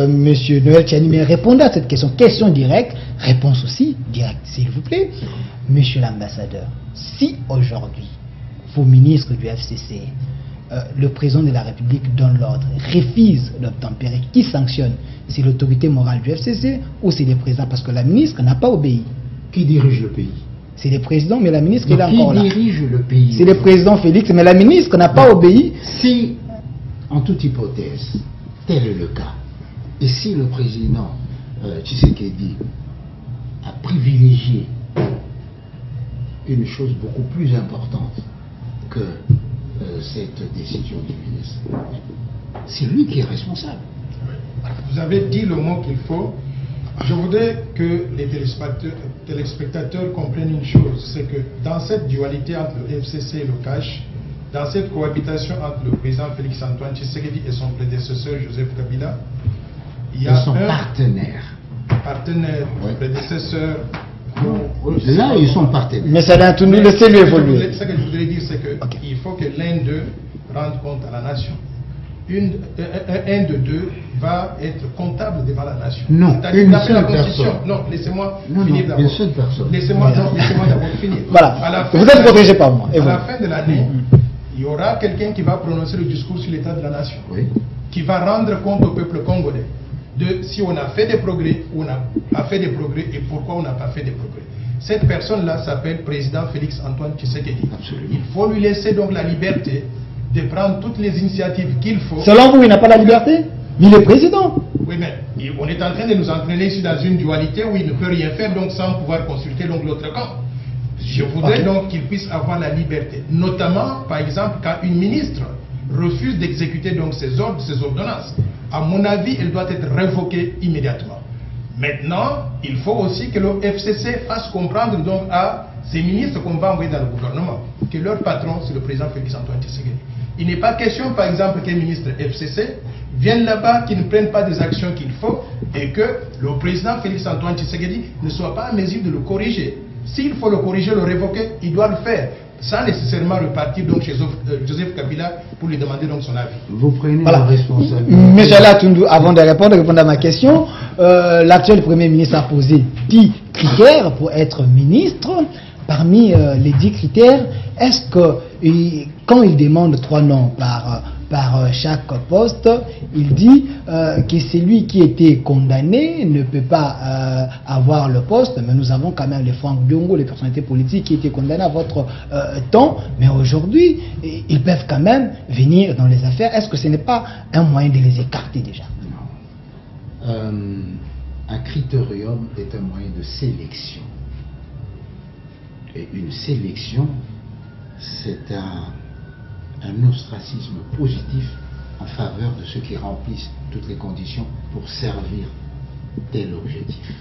Monsieur Noël Tchani, mais répondez à cette question. Question directe, réponse aussi directe, s'il vous plaît. Monsieur l'ambassadeur, si aujourd'hui, vos ministres du FCC, le président de la République donne l'ordre, refuse d'obtempérer, qui sanctionne? C'est l'autorité morale du FCC ou c'est les présidents? Parce que la ministre n'a pas obéi. Qui dirige le pays? C'est le président, mais la ministre est encore là. Qui dirige le pays? C'est le président Félix, mais la ministre n'a pas obéi. Si, en toute hypothèse, tel est le cas, et si le président Tshisekedi a privilégié une chose beaucoup plus importante que cette décision du ministre, c'est lui qui est responsable. Vous avez dit le mot qu'il faut. Je voudrais que les téléspectateurs comprennent une chose, c'est que dans cette dualité entre le FCC et le CACH, dans cette cohabitation entre le président Félix-Antoine Tshisekedi et son prédécesseur Joseph Kabila, il y a un partenaire, oui. Prédécesseur. Là, ils sont partenaires. Mais ça n'a tout nous laissé lui évoluer. Ce que je voudrais dire, c'est qu'il faut que l'un d'eux rende compte à la nation. Un de deux va être comptable devant la nation. Non, une seule personne. Non, laissez-moi finir d'abord. Une seule personne. Laissez-moi d'abord finir. Voilà, vous êtes protégé par moi. À la fin de l'année, il y aura quelqu'un qui va prononcer le discours sur l'état de la nation, qui va rendre compte au peuple congolais de si on a fait des progrès ou on n'a pas fait des progrès et pourquoi on n'a pas fait des progrès. Cette personne-là s'appelle président Félix Antoine Tshisekedi. Absolument. Il faut lui laisser donc la liberté de prendre toutes les initiatives qu'il faut. Selon vous, il n'a pas la liberté? Il est président. Oui, mais on est en train de nous entraîner ici dans une dualité où il ne peut rien faire donc sans pouvoir consulter donc l'autre camp. Je voudrais donc qu'il puisse avoir la liberté, notamment par exemple quand une ministre refuse d'exécuter donc ses ordres, ses ordonnances. À mon avis, elle doit être révoquée immédiatement. Maintenant, il faut aussi que le FCC fasse comprendre donc à ces ministres qu'on va envoyer dans le gouvernement que leur patron, c'est le président Félix Antoine Tshisekedi. Il n'est pas question, par exemple, qu'un ministre FCC vienne là-bas, qu'il ne prenne pas des actions qu'il faut et que le président Félix Antoine Tshisekedi ne soit pas en mesure de le corriger. S'il faut le corriger, le révoquer, il doit le faire, sans nécessairement repartir donc chez Joseph Kabila pour lui demander donc son avis. Vous prenez la responsabilité. Michel Atundu, avant de répondre à ma question, l'actuel Premier ministre a posé 10 critères pour être ministre. Parmi les 10 critères, est-ce que quand il demande 3 noms par chaque poste, il dit que celui qui était condamné ne peut pas avoir le poste, mais nous avons quand même les Franck Biongo, les personnalités politiques qui étaient condamnées à votre temps, mais aujourd'hui, ils peuvent quand même venir dans les affaires. Est-ce que ce n'est pas un moyen de les écarter déjà? Non. Un critérium est un moyen de sélection. Et une sélection, c'est un ostracisme positif en faveur de ceux qui remplissent toutes les conditions pour servir tel objectif.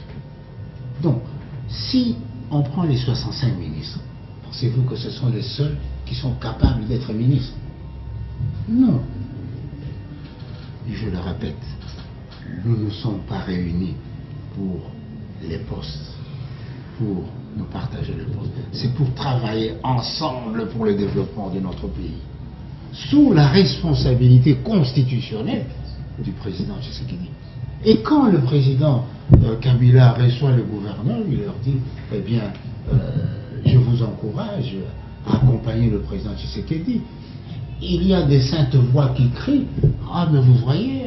Donc, si on prend les 65 ministres, pensez-vous que ce sont les seuls qui sont capables d'être ministres? Non. Je le répète, nous ne sommes pas réunis pour les postes, pour nous partager le poste. C'est pour travailler ensemble pour le développement de notre pays, sous la responsabilité constitutionnelle du président Tshisekedi. Et quand le président Kabila reçoit le gouverneur, il leur dit, eh bien, je vous encourage à accompagner le président Tshisekedi. Il y a des saintes voix qui crient, ah mais vous voyez,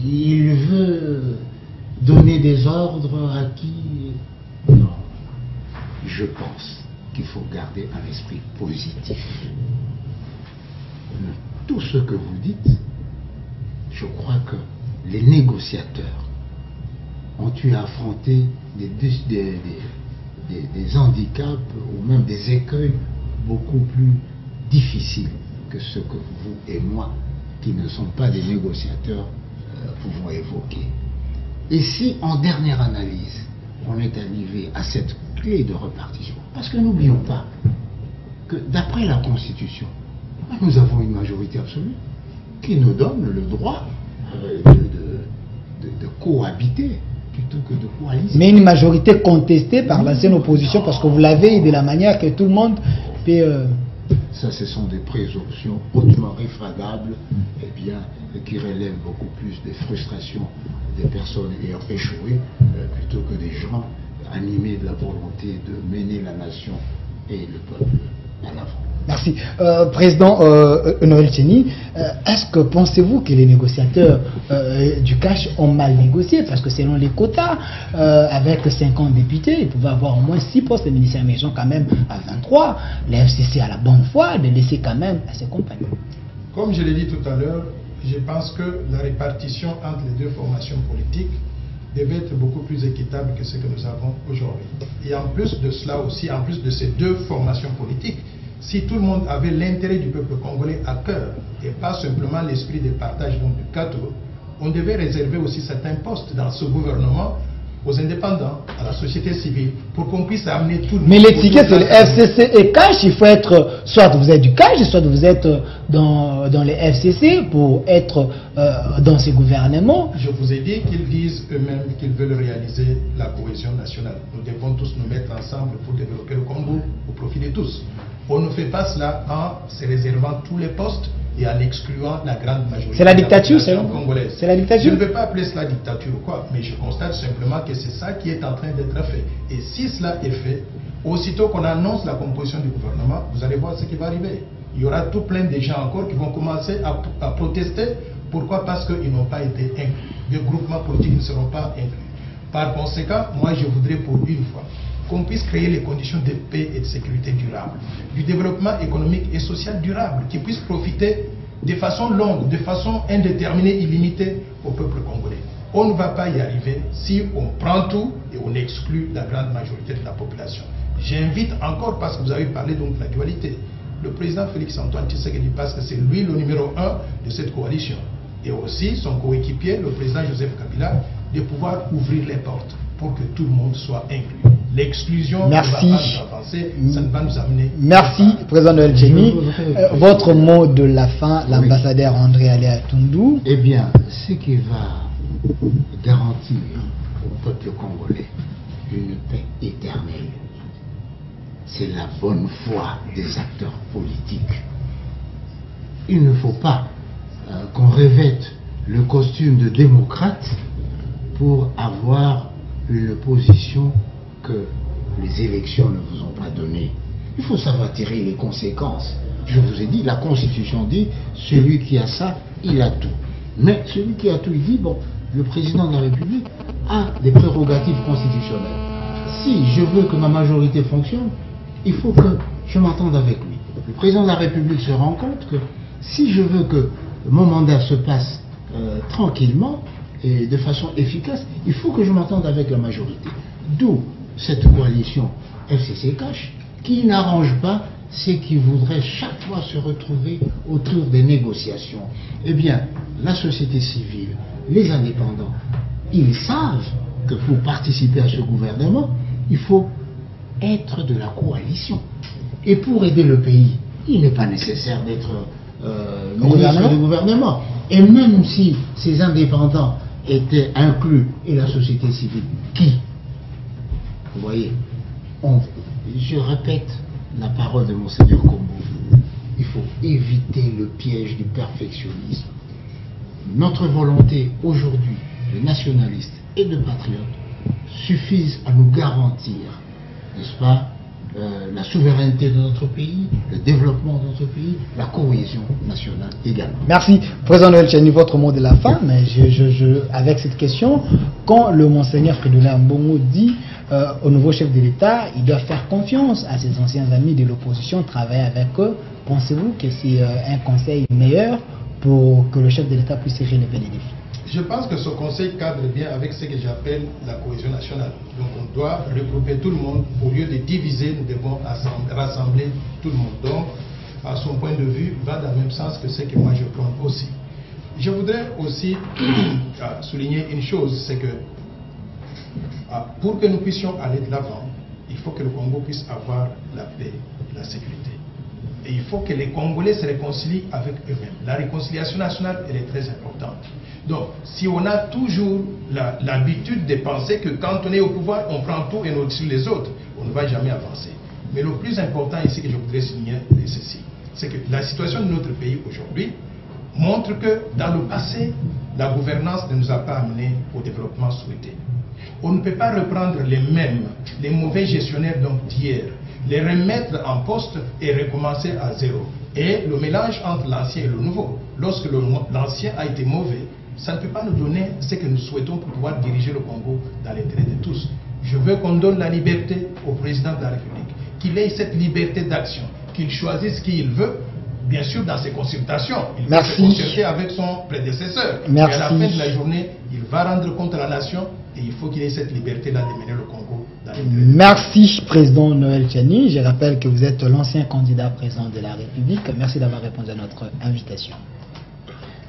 il veut donner des ordres à qui? Non. Je pense qu'il faut garder un esprit positif. Tout ce que vous dites, je crois que les négociateurs ont eu à affronter des handicaps ou même des écueils beaucoup plus difficiles que ce que vous et moi, qui ne sont pas des négociateurs, pouvons évoquer. Et si, en dernière analyse, on est arrivé à cette clé de répartition, parce que n'oublions pas que d'après la Constitution, nous avons une majorité absolue qui nous donne le droit de cohabiter plutôt que de coaliser. Mais une majorité contestée par l'ancienne opposition, parce que vous l'avez de la manière que tout le monde peut... Ça, ce sont des présomptions hautement réfragables, eh bien, qui relèvent beaucoup plus des frustrations des personnes ayant échoué, plutôt que des gens animés de la volonté de mener la nation et le peuple à l'avant. Merci. Président Noël Tcheni, est-ce que pensez-vous que les négociateurs du cash ont mal négocié? Parce que selon les quotas, avec 50 députés, ils pouvaient avoir au moins 6 postes de ministère, mais ils sont quand même à 23. Les FCC a la bonne foi de laisser quand même à ses compagnons. Comme je l'ai dit tout à l'heure, je pense que la répartition entre les deux formations politiques devait être beaucoup plus équitable que ce que nous avons aujourd'hui. Et en plus de cela aussi, en plus de ces deux formations politiques, si tout le monde avait l'intérêt du peuple congolais à cœur et pas simplement l'esprit de partage donc, du gâteau, on devait réserver aussi certains postes dans ce gouvernement aux indépendants, à la société civile, pour qu'on puisse amener tout le monde. Mais les tickets, c'est le FCC et cash. Il faut être, soit vous êtes du cash, soit vous êtes dans les FCC pour être dans ces gouvernements. Je vous ai dit qu'ils disent eux-mêmes qu'ils veulent réaliser la cohésion nationale. Nous devons tous nous mettre ensemble pour développer le Congo au profit de tous. On ne fait pas cela en se réservant tous les postes et en excluant la grande majorité. C'est la dictature, c'est congolaise. C'est la dictature. Je ne veux pas appeler cela dictature ou quoi, mais je constate simplement que c'est ça qui est en train d'être fait. Et si cela est fait, aussitôt qu'on annonce la composition du gouvernement, vous allez voir ce qui va arriver. Il y aura tout plein de gens encore qui vont commencer à protester Pourquoi? Parce qu'ils n'ont pas été inclus. Les groupements politiques ne seront pas inclus. Par conséquent, moi je voudrais pour une fois qu'on puisse créer les conditions de paix et de sécurité durable, du développement économique et social durable, qui puisse profiter de façon longue, de façon indéterminée, illimitée au peuple congolais. On ne va pas y arriver si on prend tout et on exclut la grande majorité de la population. J'invite encore, parce que vous avez parlé donc de la dualité, le président Félix Antoine Tshisekedi, parce que c'est lui le numéro 1 de cette coalition, et aussi son coéquipier, le président Joseph Kabila, de pouvoir ouvrir les portes pour que tout le monde soit inclus. L'exclusion ne va pas nous avancer, ça ne va nous amener. Merci, président Noël Tcheni. Votre mot de la fin, l'ambassadeur André Aléa Toundou. Eh bien, ce qui va garantir au peuple congolais une paix éternelle, c'est la bonne foi des acteurs politiques. Il ne faut pas qu'on revête le costume de démocrate pour avoir une position que les élections ne vous ont pas donnée. Il faut savoir tirer les conséquences. Je vous ai dit, la Constitution dit, celui qui a ça, il a tout. Mais celui qui a tout, il dit, bon, le président de la République a des prérogatives constitutionnelles. Si je veux que ma majorité fonctionne, il faut que je m'entende avec lui. Le président de la République se rend compte que si je veux que mon mandat se passe tranquillement et de façon efficace, il faut que je m'entende avec la majorité. D'où cette coalition FCC-Cash qui n'arrange pas ceux qui voudraient chaque fois se retrouver autour des négociations. Eh bien, la société civile, les indépendants, ils savent que pour participer à ce gouvernement, il faut être de la coalition. Et pour aider le pays, il n'est pas nécessaire d'être ministre du gouvernement. Et même si ces indépendants étaient inclus et la société civile, qui? Vous voyez, je répète la parole de Monseigneur Kombo, il faut éviter le piège du perfectionnisme. Notre volonté aujourd'hui, de nationalistes et de patriotes, suffisent à nous garantir, n'est-ce pas, la souveraineté de notre pays, le développement de notre pays, la cohésion nationale également. Merci. Président Noël Tcheni, votre mot de la fin, mais avec cette question, quand le Monseigneur Fridolin Mbongo dit au nouveau chef de l'État, il doit faire confiance à ses anciens amis de l'opposition, travailler avec eux, pensez-vous que c'est un conseil meilleur pour que le chef de l'État puisse relever les défis? Je pense que ce conseil cadre bien avec ce que j'appelle la cohésion nationale. Donc on doit regrouper tout le monde. Au lieu de diviser, nous devons rassembler tout le monde. Donc, à son point de vue, va dans le même sens que ce que moi je prends aussi. Je voudrais aussi souligner une chose, c'est que pour que nous puissions aller de l'avant, il faut que le Congo puisse avoir la paix et la sécurité. Et il faut que les Congolais se réconcilient avec eux-mêmes. La réconciliation nationale, elle est très importante. Donc, si on a toujours l'habitude de penser que quand on est au pouvoir, on prend tout et on au-dessus les autres, on ne va jamais avancer. Mais le plus important ici que je voudrais souligner, c'est ceci, c'est que la situation de notre pays aujourd'hui montre que dans le passé, la gouvernance ne nous a pas amené au développement souhaité. On ne peut pas reprendre les mauvais gestionnaires d'hier, les remettre en poste et recommencer à zéro. Et le mélange entre l'ancien et le nouveau, lorsque l'ancien a été mauvais, ça ne peut pas nous donner ce que nous souhaitons pour pouvoir diriger le Congo dans l'intérêt de tous. Je veux qu'on donne la liberté au président de la République, qu'il ait cette liberté d'action, qu'il choisisse qui il veut, bien sûr dans ses consultations. Il va se concerter avec son prédécesseur. Merci. Et à la fin de la journée, il va rendre compte à la nation et il faut qu'il ait cette liberté-là de mener le Congo dans l'intérêt. Merci, président Noël Tcheni. Je rappelle que vous êtes l'ancien candidat président de la République. Merci d'avoir répondu à notre invitation.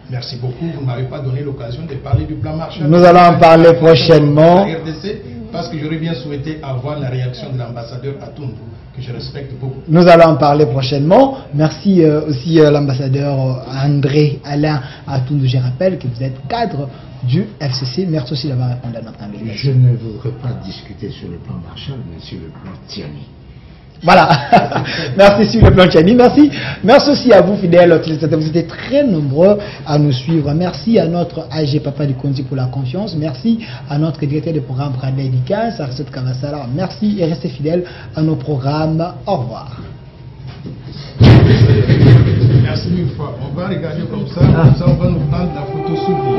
Merci beaucoup. Vous ne m'avez pas donné l'occasion de parler du plan Marshall. Nous allons en parler prochainement. RDC, parce que j'aurais bien souhaité avoir la réaction de l'ambassadeur Atundu, que je respecte beaucoup. Nous allons en parler prochainement. Merci aussi l'ambassadeur André Alain Atundu. Je rappelle que vous êtes cadre du FCC. Merci aussi d'avoir répondu à notre invitation. Je ne voudrais pas discuter sur le plan Marshall, mais sur le plan Tiani. Voilà. Merci sur le plan Tchani. Merci. Merci aussi à vous, fidèles téléspectateurs. Vous étiez très nombreux à nous suivre. Merci à notre AG Papa du Kondi pour la confiance. Merci à notre directeur de programme Bradley Dikas, Arsène Kavassala. Merci et restez fidèles à nos programmes. Au revoir. Merci mille fois. va regarder comme ça, on va nous prendre la photo sous